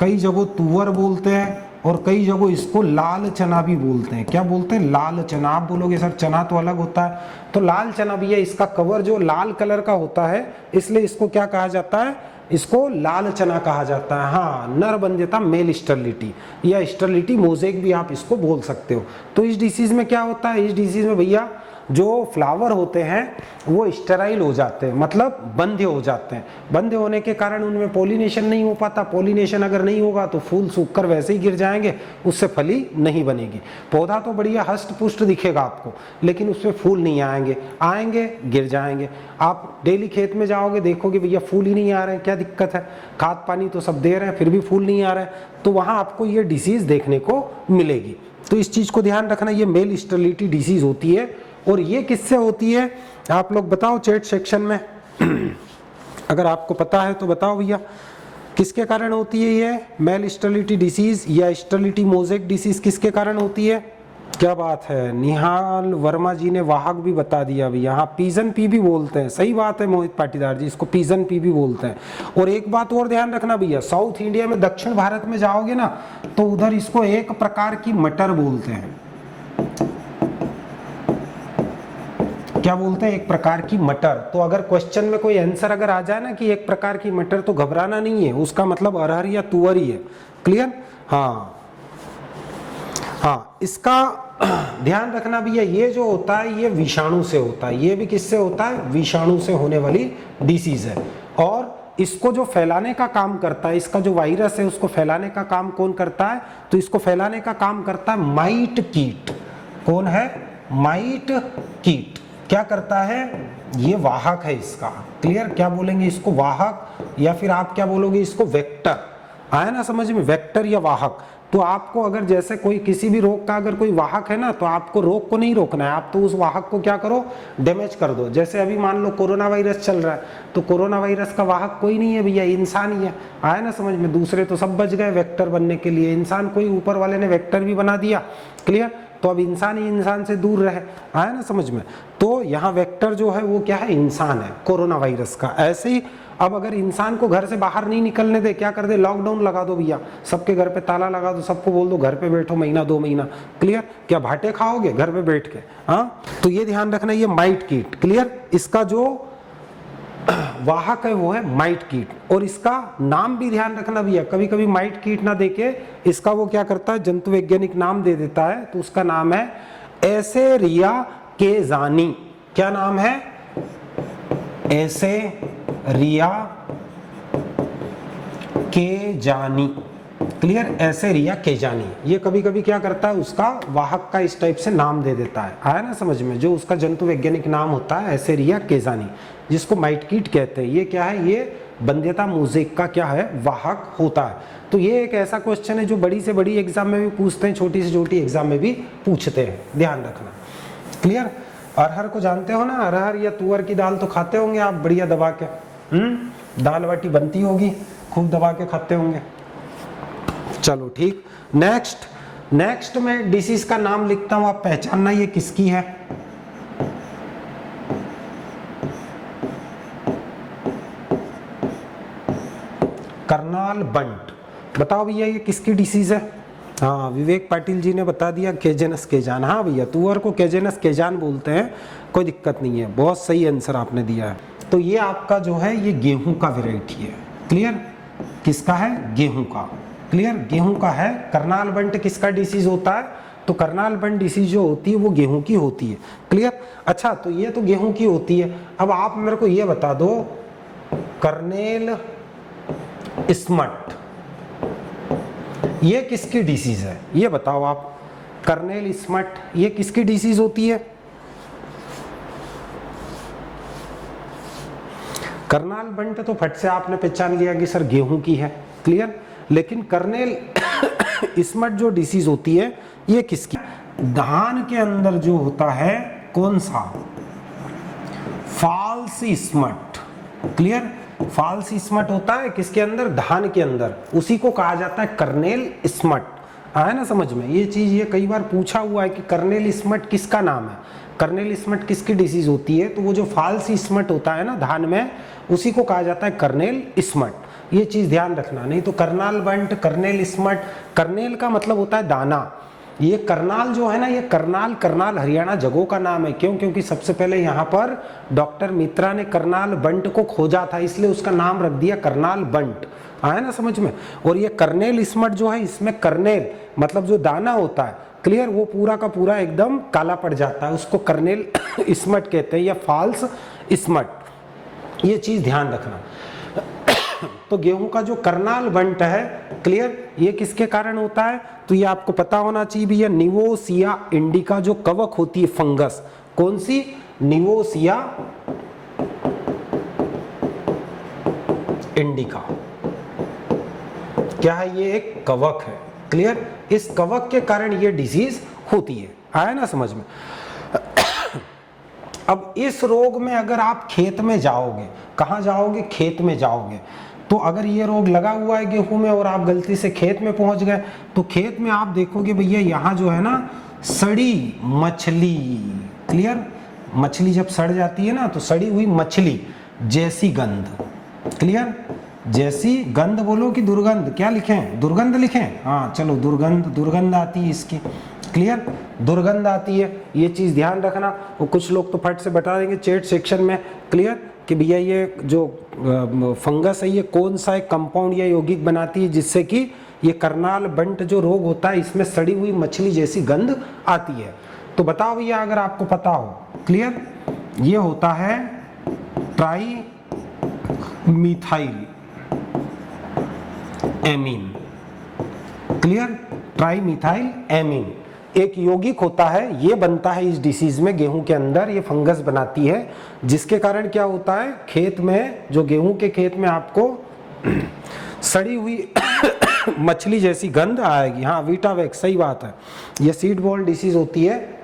कई जगह तुअर बोलते हैं और कई जगह इसको लाल चना भी बोलते हैं। क्या बोलते हैं? लाल चना। आप बोलोगे सर चना तो अलग होता है, तो लाल चना भी है। इसका कवर जो लाल कलर का होता है इसलिए इसको क्या कहा जाता है? इसको लाल चना कहा जाता है। हाँ, नर बंध्यता मेल स्टरलिटी या स्टरलिटी मोज़ेक भी आप इसको बोल सकते हो। तो इस डिसीज में क्या होता है? इस डिसीज में भैया जो फ्लावर होते हैं वो स्टेराइल हो जाते हैं, मतलब बंध्य हो जाते हैं। बंध्य होने के कारण उनमें पोलिनेशन नहीं हो पाता। पोलिनेशन अगर नहीं होगा तो फूल सूखकर वैसे ही गिर जाएंगे, उससे फली नहीं बनेगी। पौधा तो बढ़िया हष्ट पुष्ट दिखेगा आपको, लेकिन उसमें फूल नहीं आएंगे, आएंगे गिर जाएंगे। आप डेली खेत में जाओगे देखोगे भैया फूल ही नहीं आ रहे हैं, क्या दिक्कत है? खाद पानी तो सब दे रहे हैं फिर भी फूल नहीं आ रहे हैं, तो वहां आपको ये डिसीज देखने को मिलेगी। तो इस चीज को ध्यान रखना, ये मेल स्टेरिलिटी डिसीज होती है। और ये किससे होती है आप लोग बताओ चैट सेक्शन में। अगर आपको पता है तो बताओ भैया, किसके कारण होती है ये मेल स्टेरिलिटी डिसीज या स्टेरिलिटी मोज़ेक डिसीज, किसके कारण होती है? क्या बात है, निहाल वर्मा जी ने वाहक भी बता दिया भैया। हाँ, पीजन पी भी बोलते हैं, सही बात है मोहित पाटीदार जी, इसको पीजन पी भी बोलते हैं। और एक बात और ध्यान रखना भैया, साउथ इंडिया में दक्षिण भारत में जाओगे ना तो उधर इसको एक प्रकार की मटर बोलते हैं। क्या बोलते हैं? एक प्रकार की मटर। तो अगर क्वेश्चन में कोई आंसर अगर आ जाए ना कि एक प्रकार की मटर, तो घबराना नहीं है, उसका मतलब अरहर या तुअर ही है। क्लियर। हाँ हाँ, इसका ध्यान रखना भैया, ये जो होता है ये विषाणु से होता है। ये भी किससे होता है? विषाणु से होने वाली डिसीज है। और इसको जो फैलाने का काम करता है, इसका जो वायरस है उसको फैलाने का काम कौन करता है? तो इसको फैलाने का काम करता है माइट कीट। कौन है? माइट कीट। क्या करता है? ये वाहक है इसका। क्लियर। क्या बोलेंगे इसको? वाहक, या फिर आप क्या बोलोगे इसको? वेक्टर। आया ना समझ में? वेक्टर या वाहक। तो आपको अगर जैसे कोई किसी भी रोग का अगर कोई वाहक है ना, तो आपको रोग को नहीं रोकना है, आप तो उस वाहक को क्या करो? डैमेज कर दो। जैसे अभी मान लो कोरोना वायरस चल रहा है, तो कोरोना वायरस का वाहक कोई नहीं है भैया, इंसान ही है। आया ना समझ में? दूसरे तो सब बच गए वेक्टर बनने के लिए, इंसान कोई ऊपर वाले ने वेक्टर भी बना दिया। क्लियर। तो अब इंसान ही इंसान से दूर रहे। आया ना समझ में? तो यहाँ वेक्टर जो है वो क्या है? इंसान है, कोरोना वायरस का। ऐसे ही अब अगर इंसान को घर से बाहर नहीं निकलने दे, क्या कर दे? लॉकडाउन लगा दो भैया, सबके घर पे ताला लगा दो, सबको बोल दो घर पे बैठो महीना 2 महीना। क्लियर। क्या भाटे खाओगे घर पे बैठ के? हाँ, तो ये ध्यान रखना, ये माइट कीट। क्लियर। इसका जो वाहक है वो है माइट कीट। और इसका नाम भी ध्यान रखना भैया, कभी कभी माइट कीट ना देके इसका वो क्या करता है? जंतु वैज्ञानिक नाम दे देता है। तो उसका नाम है एसेरिया केजानी। क्या नाम है? एसेरिया केजानी। क्लियर। एसेरिया केजानी। ये कभी कभी क्या करता है? उसका वाहक का इस टाइप से नाम दे देता है। आया ना समझ में? जो उसका जंतु वैज्ञानिक नाम होता है एसेरिया केजानी, जिसको माइट कीट कहते हैं। ये क्या है? ये बंध्यता मोज़ेक का क्या है? वाहक होता है। तो ये एक ऐसा क्वेश्चन है जो बड़ी से बड़ी एग्जाम में भी पूछते हैं, छोटी से छोटी एग्जाम में भी पूछते हैं, ध्यान रखना। क्लियर। अरहर को जानते हो ना? अरहर या तुअर की दाल तो खाते होंगे आप बढ़िया दबा के। दाल बाटी बनती होगी, खूब दबा के खाते होंगे। चलो ठीक। नेक्स्ट नेक्स्ट मैं डिसीज का नाम लिखता हूं, आप पहचानना ये किसकी है। करनाल बंट। बताओ भैया ये किसकी डिसीज है? हाँ, विवेक पाटिल जी ने बता दिया, केजेनस केजान। हाँ भैया, तुअर को केजेनस केजान बोलते हैं, कोई दिक्कत नहीं है, बहुत सही आंसर आपने दिया है। तो ये आपका जो है ये गेहूं का वेराइटी है। क्लियर? किसका है? गेहूं का। क्लियर? गेहूं का है। करनाल बंट किसका डिसीज होता है? तो करनाल बंट डिसीज जो होती है वो गेहूं की होती है। क्लियर? अच्छा, तो ये तो गेहूं की होती है। अब आप मेरे को ये बता दो, कर्नेल स्मट ये किसकी डिसीज है? ये बताओ आप। कर्नेल स्मट ये किसकी डिसीज होती है? करनाल बंट तो फट से आपने पहचान लिया कि सर गेहूं की है। क्लियर? लेकिन कर्नेल स्मट जो डिसीज होती है ये किसकी? धान के अंदर जो होता है, कौन सा? False smut. Clear? False smut होता है किसके अंदर? धान के अंदर, उसी को कहा जाता है कर्नेल स्मट। आया ना समझ में? ये चीज ये कई बार पूछा हुआ है कि कर्नेल स्मट किसका नाम है, कर्नेल स्मट किसकी डिसीज होती है? तो वो जो फॉल्स स्मट होता है ना धान में, उसी को कहा जाता है कर्नेल स्मट। ये चीज ध्यान रखना। नहीं तो करनाल बंट, कर्नेल स्मट, कर्नेल का मतलब होता है दाना। ये करनाल जो है ना, ये करनाल हरियाणा जगहों का नाम है। क्यों? क्योंकि सबसे पहले यहाँ पर डॉक्टर मित्रा ने करनाल बंट को खोजा था, इसलिए उसका नाम रख दिया करनाल बंट। आया ना समझ में? और ये कर्नेल स्मट जो है, इसमें कर्नेल मतलब जो दाना होता है, क्लियर, वो पूरा का पूरा एकदम काला पड़ जाता है, उसको कर्नेल स्मट कहते हैं या फॉल्स स्मट। ये चीज ध्यान रखना। तो गेहूं का जो करनाल बंट है, क्लियर, ये किसके कारण होता है? तो ये आपको पता होना चाहिए भैया, निवोसिया इंडिका जो कवक होती है, फंगस। कौन सी? निवोसिया इंडिका। क्या है? ये एक कवक है। क्लियर? इस कवक के कारण ये डिजीज होती है। आया ना समझ में? अब इस रोग में अगर आप खेत में जाओगे, कहां जाओगे? खेत में जाओगे, तो अगर ये रोग लगा हुआ है गेहूं में और आप गलती से खेत में पहुंच गए, तो खेत में आप देखोगे भैया यहां जो है ना, सड़ी मछली। क्लियर? मछली जब सड़ जाती है ना, तो सड़ी हुई मछली जैसी गंध। क्लियर? जैसी गंध बोलो कि दुर्गंध? क्या लिखें? दुर्गंध लिखें? हाँ चलो, दुर्गंध आती है इसकी। क्लियर? दुर्गंध आती है, ये चीज ध्यान रखना। और कुछ लोग तो फट से बता देंगे चैट सेक्शन में, क्लियर, कि भैया ये जो फंगस है ये कौन सा एक कंपाउंड या यौगिक बनाती है जिससे कि ये करनाल बंट जो रोग होता है इसमें सड़ी हुई मछली जैसी गंध आती है। तो बताओ भैया अगर आपको पता हो। क्लियर? ये होता है tri methyl amine. Clear? Tri methyl amine एक यौगिक होता है, ये बनता है इस डिसीज में, गेहूं के अंदर ये फंगस बनाती है, जिसके कारण क्या होता है, खेत में, जो गेहूं के खेत में आपको सड़ी हुई मछली जैसी गंध आएगी। हाँ, वीटावेक्स, सही बात है, ये सीड बॉल डिसीज होती है।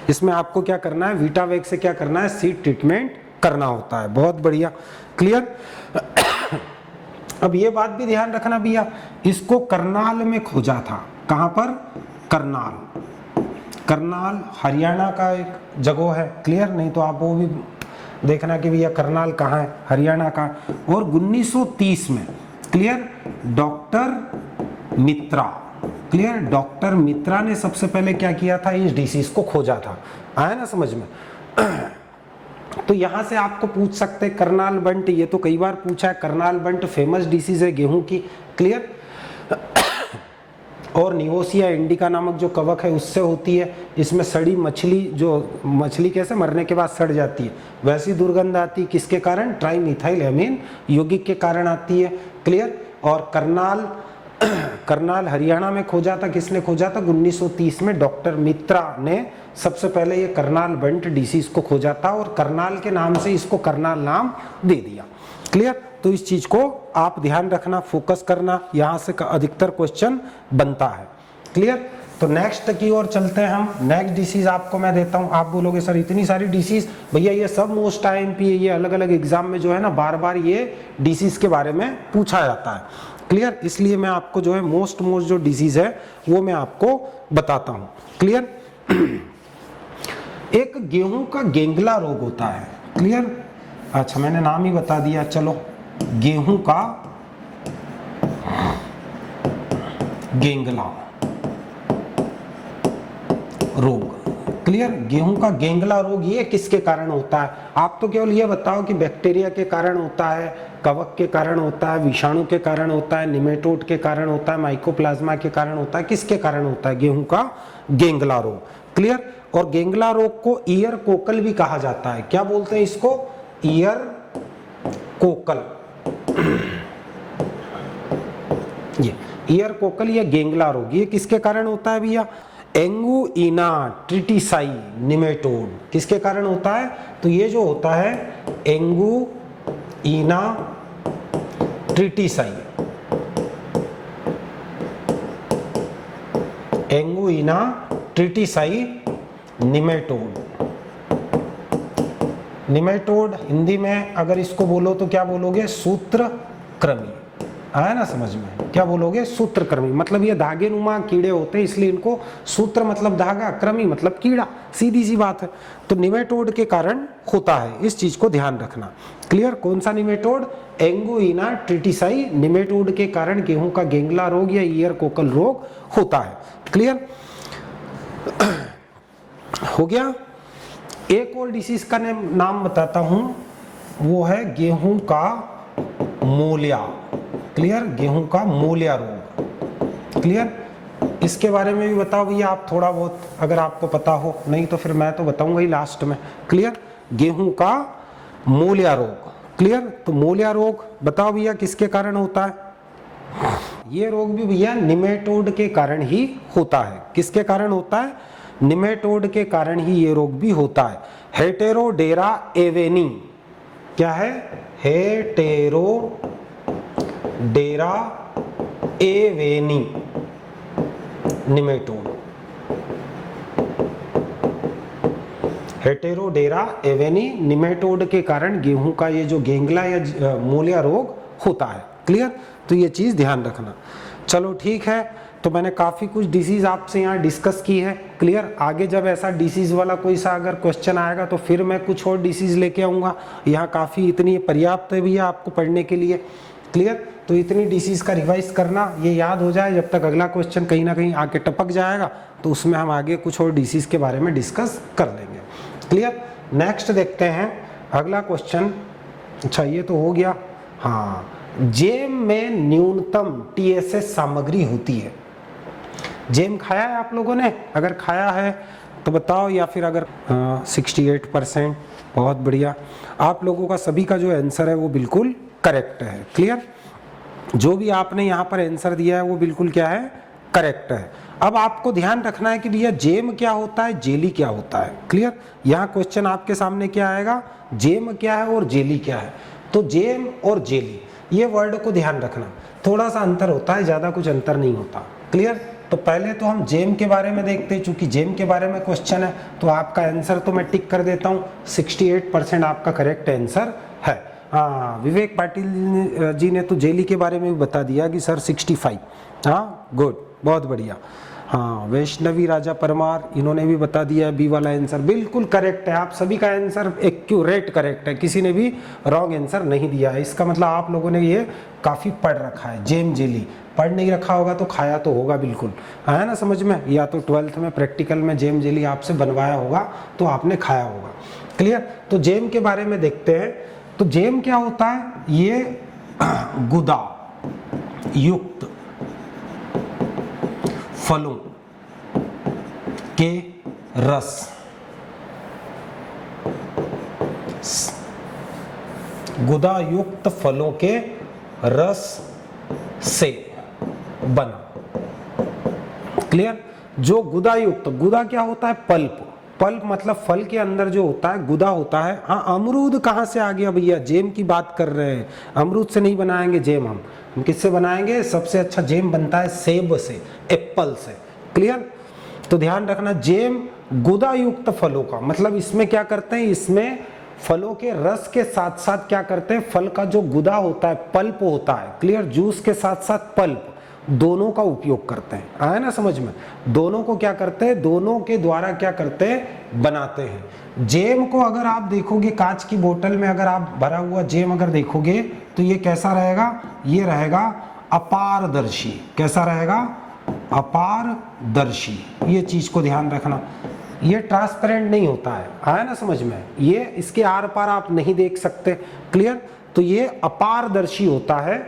इसमें आपको क्या करना है, वीटावेक्स से क्या करना है, सीड ट्रीटमेंट करना होता है। बहुत बढ़िया। क्लियर? अब ये बात भी ध्यान रखना भैया, इसको करनाल में खोजा था। कहां पर? करनाल हरियाणा का एक जगह है। क्लियर? नहीं तो आप वो भी देखना कि भैया करनाल कहाँ है, हरियाणा का। और 1930 में, क्लियर, डॉक्टर मित्रा, क्लियर, डॉक्टर मित्रा ने सबसे पहले क्या किया था, इस डिसीज को खोजा था। आया ना समझ में? तो यहां से आपको पूछ सकते हैं करनाल बंट, ये तो कई बार पूछा है, करनाल बंट फेमस डिसीज है गेहूं की। क्लियर? और निवोसिया इंडिका नामक जो कवक है उससे होती है। इसमें सड़ी मछली, जो मछली कैसे मरने के बाद सड़ जाती है, वैसी दुर्गंध आती है। किसके कारण? ट्राइमिथाइल एमीन यौगिक के कारण आती है। क्लियर? और करनाल हरियाणा में खोजा था। किसने खोजा था? 1930 में डॉक्टर मित्रा ने सबसे पहले ये करनाल बंट डिसीज को खोजा था, और करनाल के नाम से इसको करनाल नाम दे दिया। क्लियर? तो इस चीज को आप ध्यान रखना, फोकस करना, यहां से अधिकतर क्वेश्चन बनता है। क्लियर? तो नेक्स्ट की ओर चलते हैं हम। नेक्स्ट डिसीज आपको मैं देता हूं। आप बोलोगे सर इतनी सारी डिसीज, भैया ये सब मोस्ट आईएमपी है, ये अलग अलग एग्जाम में जो है ना बार बार ये डिसीज के बारे में पूछा जाता है। क्लियर। इसलिए मैं आपको जो है मोस्ट जो डिजीज है वो मैं आपको बताता हूं। क्लियर। एक गेहूं का गेंगला रोग होता है। क्लियर। अच्छा मैंने नाम ही बता दिया, चलो गेहूं का गेंगला रोग। क्लियर। गेहूं का गेंगला रोग ये किसके कारण होता है? आप तो केवल ये बताओ कि बैक्टीरिया के कारण होता है, कवक के कारण होता है, विषाणु के कारण होता है, निमेटोड के कारण होता है, माइकोप्लाज्मा के कारण होता है, किसके कारण होता है गेहूं का गेंगला रोग? क्लियर। और गेंगला रोग को ईयर कोकल भी कहा जाता है। क्या बोलते हैं इसको? ईयर कोकल। ये ईयर कोकल, ये गेंगला रोग, ये किसके कारण होता है भैया? Anguina tritici nematode. किसके कारण होता है? तो ये जो होता है Anguina tritici, Anguina tritici nematode. Nematode Hindi में अगर इसको बोलो तो क्या बोलोगे? सूत्रकृमि। आया ना समझ में? क्या बोलोगे? सूत्रकृमि। मतलब ये धागे नुमा कीड़े होते हैं, इसलिए इनको सूत्र मतलब धागा, कृमि मतलब कीड़ा, सीधी सी बात है। तो निमेटोड के कारण होता है, इस चीज को ध्यान रखना। क्लियर। कौन सा निमेटोड? एंगुइना ट्रिटिसाई निमेटोड के कारण गेहूं का गेंगला रोग या ईयर कोकल रोग होता है। क्लियर हो गया। एक और डिसीज का नाम बताता हूं, वो है गेहूं का मोलिया। क्लियर। गेहूं का मोलिया रोग। क्लियर। इसके बारे में भी बताओ भैया आप थोड़ा बहुत, अगर आपको पता हो, नहीं तो फिर मैं तो बताऊंगा ही लास्ट में। क्लियर। गेहूं का मोलिया रोग। क्लियर। तो मोलिया रोग बताओ भैया किसके कारण होता है? ये रोग भी भैया निमेटोड के कारण ही होता है। किसके कारण होता है? निमेटोड के कारण ही ये रोग भी होता है। Heterodera avenae. क्या है? Heterodera avenae nematode. Heterodera avenae nematode के कारण गेहूं का ये जो गेंगला या मोलिया रोग होता है। क्लियर। तो ये चीज ध्यान रखना। चलो ठीक है, तो मैंने काफी कुछ डिसीज आपसे यहाँ डिस्कस की है। क्लियर। आगे जब ऐसा डिसीज वाला कोई सा अगर क्वेश्चन आएगा तो फिर मैं कुछ और डिसीज लेके आऊंगा। यहाँ काफी इतनी पर्याप्त है भैया आपको पढ़ने के लिए। क्लियर। तो इतनी डिसीज का रिवाइज करना, ये याद हो जाए, जब तक अगला क्वेश्चन कहीं ना कहीं आके टपक जाएगा तो उसमें हम आगे कुछ और डिसीज के बारे में डिस्कस कर लेंगे। क्लियर। नेक्स्ट देखते हैं अगला क्वेश्चन। अच्छा ये तो हो गया। हाँ, जेम में न्यूनतम टीएसएस सामग्री होती है। जेम खाया है आप लोगों ने? अगर खाया है तो बताओ, या फिर अगर 68%, बहुत बढ़िया। आप लोगों का सभी का जो आंसर है वो बिल्कुल करेक्ट है। क्लियर। जो भी आपने यहाँ पर आंसर दिया है वो बिल्कुल क्या है? करेक्ट है। अब आपको ध्यान रखना है कि भैया जेम क्या होता है, जेली क्या होता है। क्लियर। यहाँ क्वेश्चन आपके सामने क्या आएगा? जेम क्या है और जेली क्या है। तो जेम और जेली, ये वर्ड को ध्यान रखना, थोड़ा सा अंतर होता है, ज्यादा कुछ अंतर नहीं होता। क्लियर। तो पहले तो हम जेम के बारे में देखते हैं, चूंकि जेम के बारे में क्वेश्चन है तो आपका आंसर तो मैं टिक कर देता हूँ। 68% आपका करेक्ट आंसर है। हाँ, विवेक पाटिल जी ने तो जेली के बारे में भी बता दिया कि सर 65। हाँ गुड, बहुत बढ़िया। हाँ, वैष्णवी राजा परमार, इन्होंने भी बता दिया है बी वाला आंसर बिल्कुल करेक्ट है। आप सभी का आंसर एक्यूरेट करेक्ट है, किसी ने भी रॉन्ग आंसर नहीं दिया है। इसका मतलब आप लोगों ने ये काफी पढ़ रखा है। जेम जेली पढ़ नहीं रखा होगा तो खाया तो होगा बिल्कुल। आया ना समझ में? या तो 12th में प्रैक्टिकल में जेम जेली आपसे बनवाया होगा तो आपने खाया होगा। क्लियर। तो जेम के बारे में देखते हैं। तो जेम क्या होता है? ये गुदा युक्त फलों के रस गुदा युक्त फलों के रस से बना। क्लियर। जो गुदा युक्त, गुदा क्या होता है? पल्प। पल्प मतलब फल के अंदर जो होता है गुदा होता है। हाँ, अमरूद कहाँ से आ गया भैया? जेम की बात कर रहे हैं। अमरूद से नहीं बनाएंगे जेम हम किससे बनाएंगे? सबसे अच्छा जेम बनता है सेब से, एप्पल से। क्लियर। तो ध्यान रखना, जेम गुदा युक्त फलों का मतलब इसमें क्या करते हैं? इसमें फलों के रस के साथ साथ क्या करते हैं, फल का जो गुदा होता है, पल्प होता है, क्लियर, जूस के साथ साथ पल्प, दोनों का उपयोग करते हैं। आया ना समझ में? दोनों को क्या करते हैं, दोनों के द्वारा क्या करते हैं, बनाते हैं। जेम को अगर आप देखोगे, कांच की बोतल में अगर आप भरा हुआ जेम अगर देखोगे तो ये कैसा रहेगा, ये रहेगा अपारदर्शी। कैसा रहेगा, अपारदर्शी। ये चीज को ध्यान रखना, ये ट्रांसपेरेंट नहीं होता है। आया ना समझ में? ये इसके आर पार आप नहीं देख सकते, क्लियर। तो ये अपारदर्शी होता है।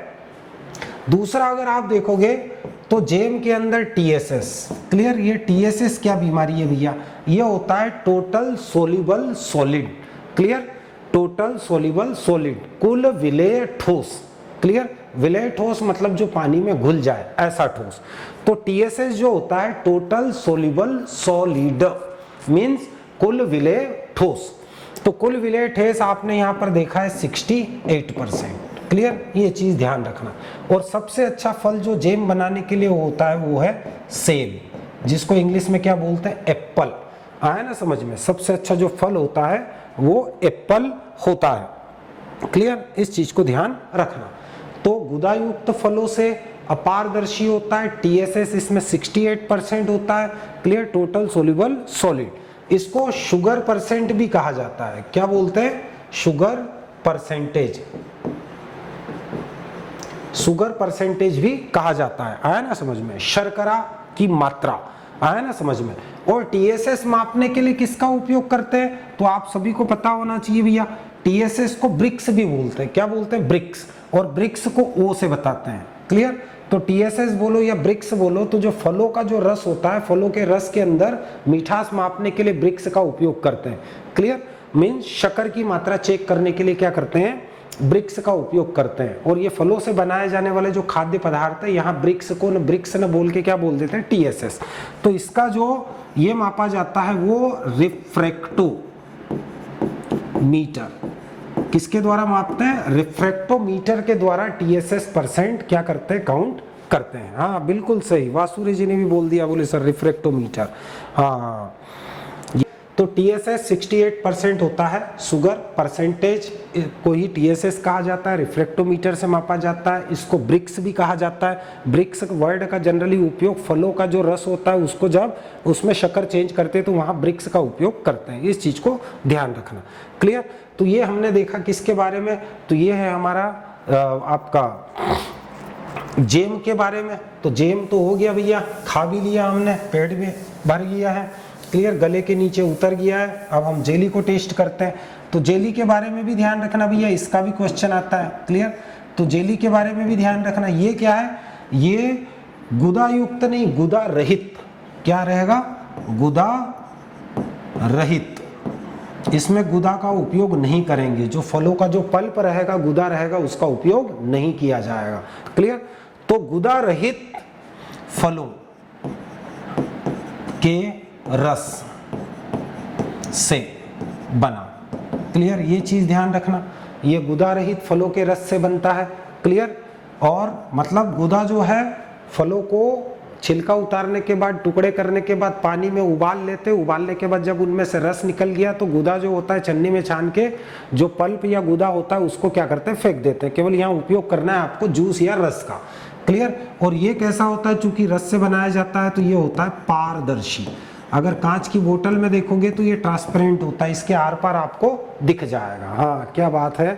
दूसरा अगर आप देखोगे तो जेम के अंदर टीएसएस, क्लियर, ये टीएसएस क्या बीमारी है भैया, ये होता है total soluble solid, clear, total soluble solid, कुल विलेय ठोस, क्लियर। विलेय ठोस मतलब जो पानी में घुल जाए, ऐसा ठोस। तो टीएसएस जो होता है टोटल सोल्यूबल सॉलिड, मींस कुल विलेय ठोस। तो कुल विलेय ठोस आपने यहां पर देखा है 68%, क्लियर, ये चीज ध्यान रखना। और सबसे अच्छा फल जो जेम बनाने के लिए होता है वो है सेब, जिसको इंग्लिश में क्या बोलते हैं, एप्पल। आया ना समझ में? सबसे अच्छा जो फल होता है वो एप्पल होता है, क्लियर। इस चीज को ध्यान रखना। तो गुदायुक्त फलों से अपारदर्शी होता है, टीएसएस इसमें 68% होता है, क्लियर, टोटल सोल्यूबल सॉलिड। इसको शुगर परसेंट भी कहा जाता है। क्या बोलते हैं, शुगर परसेंटेज, शुगर परसेंटेज भी कहा जाता है। आया ना समझ में? शर्करा की मात्रा। आया ना समझ में? और टीएसएस मापने के लिए किसका उपयोग करते हैं, तो आप सभी को पता होना चाहिए भैया, टीएसएस को ब्रिक्स भी बोलते हैं। क्या बोलते हैं, ब्रिक्स। और ब्रिक्स को ओ से बताते हैं, क्लियर। तो टीएसएस बोलो या ब्रिक्स बोलो, तो जो फलों का जो रस होता है, फलों के रस के अंदर मिठास मापने के लिए ब्रिक्स का उपयोग करते हैं, क्लियर। मींस शक्कर की मात्रा चेक करने के लिए क्या करते हैं, ब्रिक्स का उपयोग करते हैं। और ये फलों से बनाए जाने वाले जो खाद्य पदार्थ है, यहाँ ब्रिक्स को न ब्रिक्स न बोल के क्या बोल देते हैं, टीएसएस। तो इसका जो ये मापा जाता है वो रिफ्रैक्टोमीटर, किसके द्वारा मापते हैं, रिफ्रैक्टोमीटर के द्वारा टीएसएस परसेंट क्या करते हैं, काउंट करते हैं। हाँ बिल्कुल सही, वासुरी जी ने भी बोल दिया, बोले सर रिफ्रैक्टोमीटर। हाँ, तो टीएसएस 68% होता है। शुगर परसेंटेज को ही टीएसएस कहा जाता है, रिफ्रैक्टोमीटर से मापा जाता है। इसको ब्रिक्स भी कहा जाता है। ब्रिक्स वर्ड का जनरली उपयोग फलों का जो रस होता है उसको जब उसमें शक्कर चेंज करते हैं तो वहाँ ब्रिक्स का उपयोग करते हैं। इस चीज को ध्यान रखना, क्लियर। तो ये हमने देखा किसके बारे में, तो ये है हमारा आपका जेम के बारे में। तो जेम तो हो गया भैया, खा भी लिया हमने, पेट भी भर गया है, क्लियर, गले के नीचे उतर गया है। अब हम जेली को टेस्ट करते हैं। तो जेली के बारे में भी ध्यान रखना भैया, इसका भी क्वेश्चन आता है, क्लियर। तो जेली के बारे में भी ध्यान रखना। ये क्या है, ये गुदा युक्त नहीं, गुदा रहित। क्या रहेगा, गुदा रहित। इसमें गुदा का उपयोग नहीं करेंगे। जो फलों का जो पल्प रहेगा, गुदा रहेगा, उसका उपयोग नहीं किया जाएगा, क्लियर। तो गुदा रहित फलों के रस से बना, क्लियर, ये चीज ध्यान रखना। ये गुदा रहित फलों के रस से बनता है, क्लियर। और मतलब गुदा जो है, फलों को छिलका उतारने के बाद, टुकड़े करने के बाद पानी में उबाल लेते, उबालने के बाद जब उनमें से रस निकल गया तो गुदा जो होता है छन्नी में छान के जो पल्प या गुदा होता है उसको क्या करते हैं, फेंक देते हैं। केवल यहाँ उपयोग करना है आपको जूस या रस का, क्लियर। और ये कैसा होता है, चूंकि रस से बनाया जाता है तो ये होता है पारदर्शी। अगर कांच की बोतल में देखोगे तो ये ट्रांसपेरेंट होता है, इसके आर पार आपको दिख जाएगा। हाँ क्या बात है,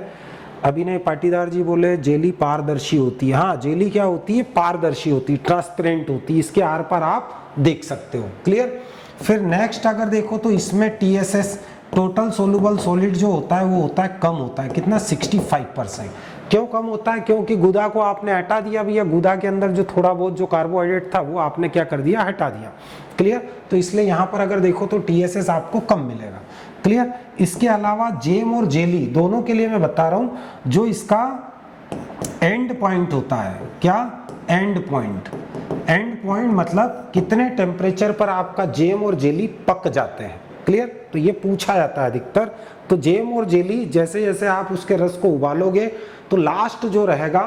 अभिनय पाटीदार जी बोले जेली पारदर्शी होती है। हाँ, जेली क्या होती है, पारदर्शी होती है, ट्रांसपेरेंट होती है, इसके आर पार आप देख सकते हो, क्लियर। फिर नेक्स्ट अगर देखो तो इसमें टीएसएस टोटल सोल्यूबल सॉलिड जो होता है वो होता है कम होता है, कितना, 65%। क्यों कम होता है, क्योंकि गुदा को आपने हटा दिया भैया, गुदा के अंदर जो थोड़ा बहुत जो कार्बोहाइड्रेट था वो आपने क्या कर दिया, हटा दिया, क्लियर। तो इसलिए यहाँ पर अगर देखो तो टीएसएस आपको कम मिलेगा, क्लियर। इसके अलावा जेम और जेली दोनों के लिए मैं बता रहा हूँ, जो इसका एंड पॉइंट होता है, क्या, एंड पॉइंट। एंड पॉइंट मतलब कितने टेम्परेचर पर आपका जेम और जेली पक जाते हैं, क्लियर। तो ये पूछा जाता है अधिकतर। तो जेम और जेली जैसे जैसे आप उसके रस को उबालोगे तो लास्ट जो रहेगा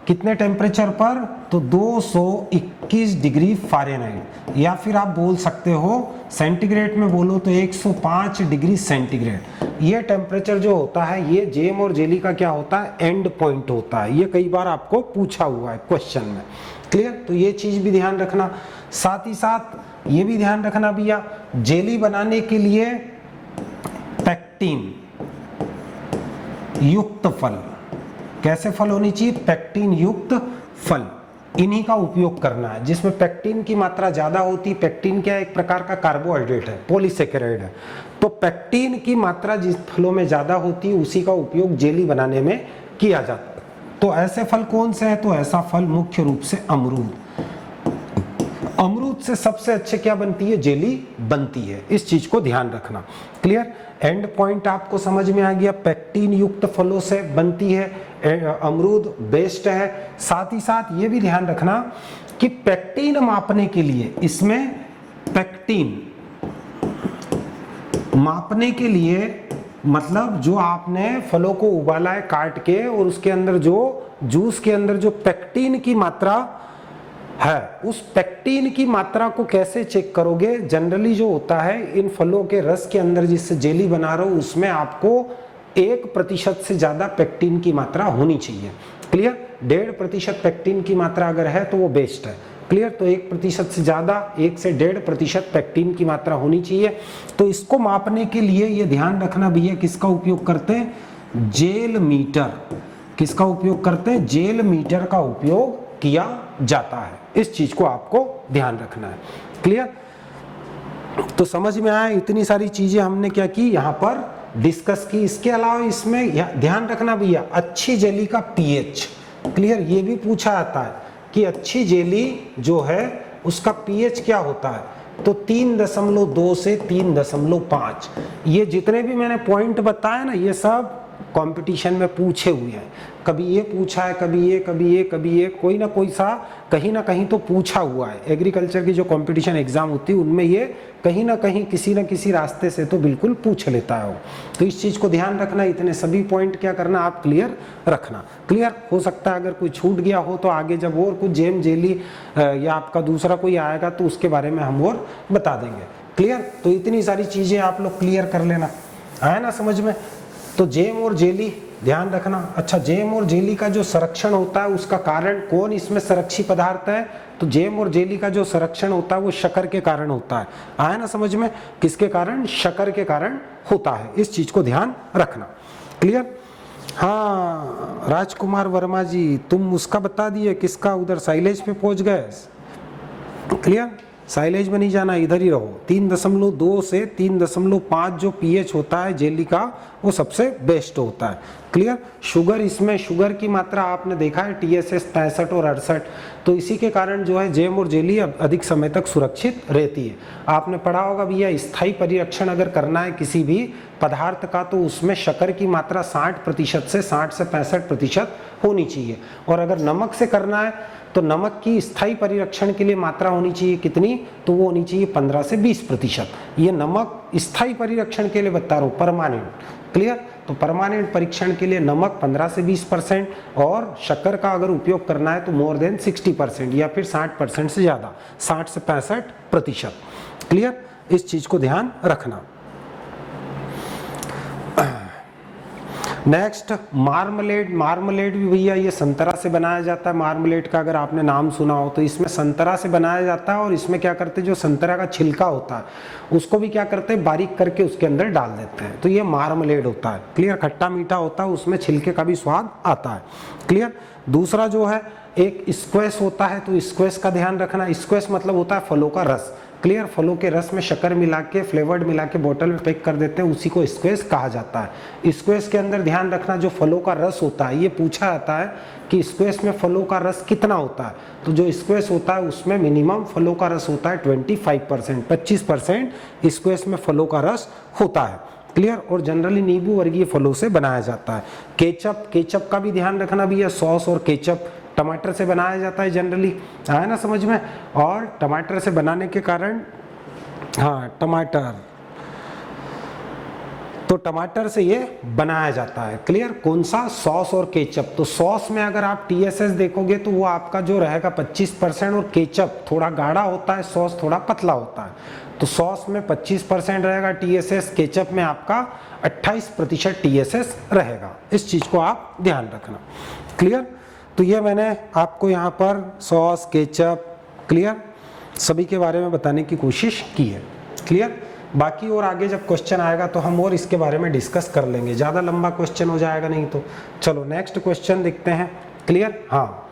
कितने टेम्परेचर पर? तो 221 डिग्री फ़ारेनहाइट, या फिर आप बोल सकते हो सेंटीग्रेड में बोलो तो 105 डिग्री सेंटीग्रेड। ये टेम्परेचर जो होता है ये जेम और जेली का क्या होता है? एंड पॉइंट होता है। ये कई बार आपको पूछा हुआ है क्वेश्चन में। क्लियर? तो ये चीज भी ध्यान रखना। साथ ही साथ ये भी ध्यान रखना भैया, जेली बनाने के लिए पेक्टिन युक्त फल, कैसे फल होनी चाहिए? पेक्टिन युक्त फल, इन्हीं का उपयोग करना है जिसमें पेक्टिन की मात्रा ज्यादा होती। पेक्टिन क्या है? एक प्रकार का कार्बोहाइड्रेट है, पॉलीसेकेराइड है। तो पेक्टिन की मात्रा जिस फलों में ज्यादा होती है उसी का उपयोग जेली बनाने में किया जाता है। तो ऐसे फल कौन से हैं? तो ऐसा फल मुख्य रूप से अमरूद। अमरूद से सबसे अच्छे क्या बनती है? जेली बनती है। इस चीज को ध्यान रखना। क्लियर? एंड पॉइंट आपको समझ में आ गया। पेक्टिन युक्त फलों से बनती है, अमरूद बेस्ट है। साथ ही साथ ये भी ध्यान रखना कि पेक्टिन मापने के लिए, इसमें पेक्टिन मापने के लिए मतलब जो आपने फलों को उबाला है काट के, और उसके अंदर जो जूस के अंदर जो पेक्टिन की मात्रा है, उस पेक्टिन की मात्रा को कैसे चेक करोगे? जनरली जो होता है इन फलों के रस के अंदर जिससे जेली बना रहे हो उसमें आपको 1% से ज्यादा पेक्टिन की मात्रा होनी चाहिए। क्लियर? 1.5% पेक्टिन की मात्रा अगर है तो वो बेस्ट है। क्लियर? तो 1% से ज्यादा, 1 से 1.5% पेक्टिन की मात्रा होनी चाहिए। तो इसको मापने के लिए ये ध्यान रखना भैया, किसका उपयोग करते हैं? जेल मीटर। किसका उपयोग करते हैं? जेल मीटर का उपयोग किया जाता है। इस चीज को आपको ध्यान रखना है। क्लियर? तो समझ में आया? इतनी सारी चीजें हमने क्या की यहाँ पर डिस्कस की। इसके अलावा इसमें ध्यान रखना भैया, अच्छी जेली का पीएच। क्लियर? ये भी पूछा जाता है कि अच्छी जेली जो है उसका पीएच क्या होता है? तो 3.2 से 3.5। ये जितने भी मैंने पॉइंट बताए ना, ये सब कंपटीशन में पूछे हुए हैं। कभी ये पूछा है, कभी ये, कभी ये, कभी ये, कोई ना कोई सा कहीं ना कहीं तो पूछा हुआ है। एग्रीकल्चर की जो कंपटीशन एग्जाम होती है उनमें ये कहीं ना कहीं किसी ना किसी रास्ते से तो बिल्कुल पूछ लेता है वो। तो इस चीज को ध्यान रखना, इतने सभी पॉइंट क्या करना, आप क्लियर रखना। क्लियर? हो सकता है अगर कोई छूट गया हो तो आगे जब और कुछ जेम जेली या आपका दूसरा कोई आएगा तो उसके बारे में हम और बता देंगे। क्लियर? तो इतनी सारी चीजें आप लोग क्लियर कर लेना। आया ना समझ में? तो जेम और जेली ध्यान रखना। अच्छा, जेम और जेली का जो संरक्षण होता है उसका कारण, कौन इसमें संरक्षी पदार्थ है? तो जेम और जेली का जो संरक्षण होता है वो शक्कर के कारण होता है। आया ना समझ में? किसके कारण? शक्कर के कारण होता है। इस चीज को ध्यान रखना। क्लियर? हाँ राजकुमार वर्मा जी, तुम उसका बता दिए, किसका? उधर साइलेज पे पहुंच गए। क्लियर? साइलेज में नहीं जाना, इधर ही रहो। 3.2 से 3.5 जो पीएच होता है जेली का वो सबसे बेस्ट होता है। क्लियर? शुगर, इसमें शुगर की मात्रा आपने देखा है TSS 65 और 68, तो इसी के कारण जो है जेम और जेली अधिक समय तक सुरक्षित रहती है। आपने पढ़ा होगा भैया, स्थायी परिरक्षण अगर करना है किसी भी पदार्थ का तो उसमें शक्कर की मात्रा 60% से 60 से 65% होनी चाहिए। और अगर नमक से करना है तो नमक की स्थायी परिरक्षण के लिए मात्रा होनी चाहिए कितनी? तो वो होनी चाहिए 15 से 20%। ये नमक स्थायी परिरक्षण के लिए बता रहा हूँ, परमानेंट। क्लियर? तो परमानेंट परीक्षण के लिए नमक 15 से 20% और शक्कर का अगर उपयोग करना है तो मोर देन 60% या फिर 60% से ज्यादा, 60 से 65%। क्लियर? इस चीज को ध्यान रखना। Next marmalade. मार्मलेड भी भैया ये संतरा से बनाया जाता है। मार्मलेड का अगर आपने नाम सुना हो तो इसमें संतरा से बनाया जाता है। और इसमें क्या करते हैं, जो संतरा का छिलका होता है उसको भी क्या करते हैं, बारीक करके उसके अंदर डाल देते हैं। तो ये मार्मलेड होता है। क्लियर? खट्टा मीठा होता है, उसमें छिलके का भी स्वाद आता है। क्लियर? दूसरा जो है एक स्क्वैश होता है। तो स्क्वैश का ध्यान रखना। स्क्वैश मतलब होता है फलों का रस। क्लियर? फलों के रस में शक्कर मिला के, फ्लेवर्ड मिला के बोतल में पैक कर देते हैं, उसी को स्क्वैश कहा जाता है। स्क्वैश के अंदर ध्यान रखना जो फलों का रस होता है, ये पूछा जाता है कि स्क्वैश में फलों का रस कितना होता है। तो जो स्क्वैश होता है उसमें मिनिमम फलों का रस होता है 25%, 25% स्क्वैश में फलों का रस होता है। क्लियर? और जनरली नींबू वर्गीय फलों से बनाया जाता है। केचप, केचप का भी ध्यान रखना भी है। सॉस और केचप टमाटर से बनाया जाता है जनरली। आया ना समझ में? और टमाटर से बनाने के कारण, हाँ टमाटर, तो टमाटर से ये बनाया जाता है। क्लियर? कौन सा? सॉस और केचप। तो सॉस में अगर आप TSS देखोगे तो वो आपका जो रहेगा 25% और केचप थोड़ा गाढ़ा होता है, सॉस थोड़ा पतला होता है। तो सॉस में 25% रहेगा TSS, केचप में आपका 28% TSS रहेगा। इस चीज को आप ध्यान रखना। क्लियर? तो ये मैंने आपको यहाँ पर सॉस, केचप, क्लियर, सभी के बारे में बताने की कोशिश की है। क्लियर? बाकी और आगे जब क्वेश्चन आएगा तो हम और इसके बारे में डिस्कस कर लेंगे, ज़्यादा लंबा क्वेश्चन हो जाएगा नहीं तो। चलो नेक्स्ट क्वेश्चन देखते हैं। क्लियर? हाँ,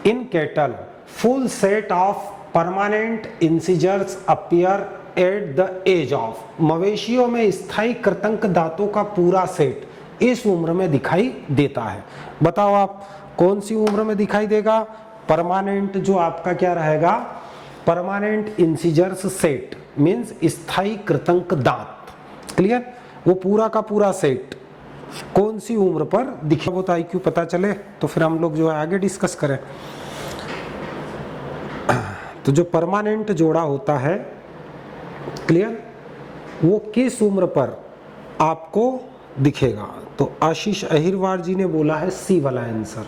in cattle full set of permanent incisors appear at the age of. मवेशियों में स्थायी कृतंक दांतों का पूरा सेट इस उम्र में दिखाई देता है। बताओ आप कौन सी उम्र में दिखाई देगा? परमानेंट जो आपका क्या रहेगा? परमानेंट इंसिजर्स सेट मीन्स स्थायी कृतंक दांत। क्लियर? वो पूरा का पूरा सेट कौन सी उम्र पर दिखे? वो तो IQ पता चले तो फिर हम लोग जो है आगे डिस्कस करें। तो जो परमानेंट जोड़ा होता है, क्लियर, वो किस उम्र पर आपको दिखेगा? तो आशीष अहिरवार जी ने बोला है सी वाला आंसर,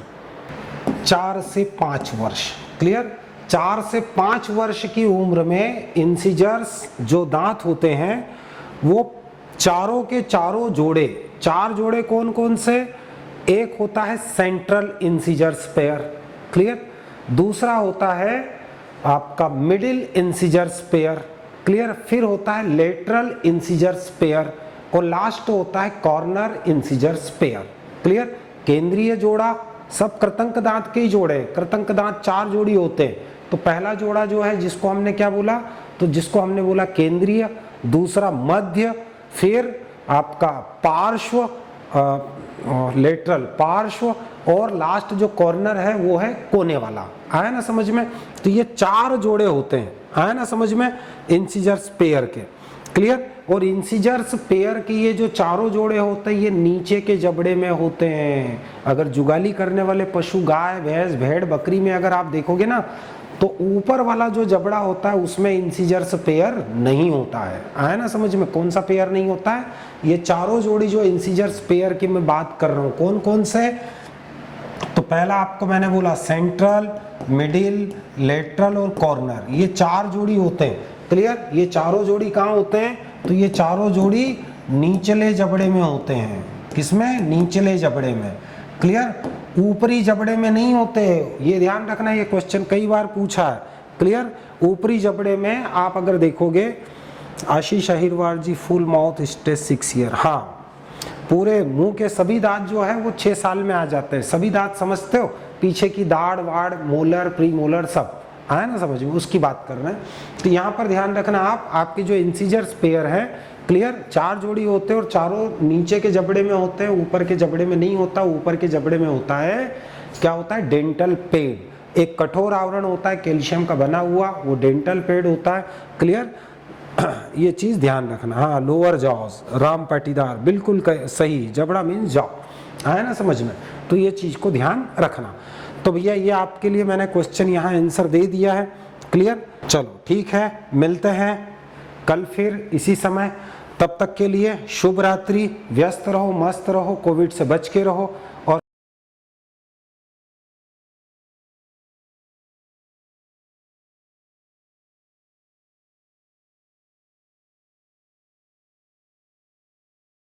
4 से 5 वर्ष। क्लियर? 4 से 5 वर्ष की उम्र में इंसिजर्स जो दांत होते हैं वो चारों के चारों जोड़े, 4 जोड़े कौन कौन से? एक होता है सेंट्रल इंसिजर्स पेयर। क्लियर? दूसरा होता है आपका मिडिल इंसिजर्स पेयर। क्लियर? फिर होता है लेटरल इंसिजर्स पेयर और लास्ट होता है कॉर्नर इंसिजर्स पेयर। क्लियर? केंद्रीय जोड़ा सब कृतंक दांत के ही जोड़े, कृतंक दांत 4 जोड़ी होते हैं। तो पहला जोड़ा जो है जिसको हमने क्या बोला? तो जिसको हमने बोला केंद्रीय, दूसरा मध्य, फिर आपका पार्श्व, लेटरल पार्श्व, और लास्ट जो कॉर्नर है वो है कोने वाला। आया ना समझ में? तो ये 4 जोड़े होते हैं। आया ना समझ में? इंसिजर्स पेयर के। क्लियर? और इंसिजर्स पेयर के ये जो चारों जोड़े होते हैं ये नीचे के जबड़े में होते हैं। अगर जुगाली करने वाले पशु, गाय, भैंस, भेड़, बकरी में अगर आप देखोगे ना तो ऊपर वाला जो जबड़ा होता है उसमें इंसिजर्स पेयर नहीं होता है। आया ना समझ में? कौन सा पेयर नहीं होता है? ये चारों जोड़ी जो इंसिजर्स पेयर की मैं बात कर रहा हूं, कौन कौन से? तो पहला आपको मैंने बोला सेंट्रल, मिडिल, लेटरल और कॉर्नर, ये 4 जोड़ी होते हैं। क्लियर? ये चारों जोड़ी कहाँ होते हैं? तो ये चारों जोड़ी निचले जबड़े में होते हैं। किसमें? निचले जबड़े में। क्लियर? ऊपरी जबड़े में नहीं होते, ये ध्यान रखना, ये क्वेश्चन कई बार पूछा है। क्लियर? ऊपरी जबड़े में आप अगर देखोगे, आशीष अहिरवार जी फुल माउथ स्टेज 6 ईयर, हाँ, पूरे मुंह के सभी दांत जो है वो 6 साल में आ जाते हैं। सभी दांत समझते हो? पीछे की दाढ़ वाड़, मोलर, प्री मोलर, सब आया ना समझ में? उसकी बात कर रहे हैं। तो यहाँ पर ध्यान रखना आप, आपकी जो इंसिजर्स पेयर है, क्लियर, 4 जोड़ी होते हैं और चारों नीचे के जबड़े में होते हैं, ऊपर के जबड़े में नहीं होता। ऊपर के जबड़े में होता है, क्या होता है? Dental paid. एक कठोर आवरण होता है कैल्शियम का बना हुआ, वो डेंटल पेड होता है। क्लियर? ये चीज ध्यान रखना। हाँ, लोअर जॉज, राम पाटीदार, बिल्कुल सही, जबड़ा मीन्स जॉ। आया ना समझ में? तो ये चीज को ध्यान रखना। तो भैया ये आपके लिए मैंने क्वेश्चन यहाँ आंसर दे दिया है। क्लियर? चलो ठीक है, मिलते हैं कल फिर इसी समय। तब तक के लिए शुभ रात्रि, व्यस्त रहो, मस्त रहो, कोविड से बच के रहो और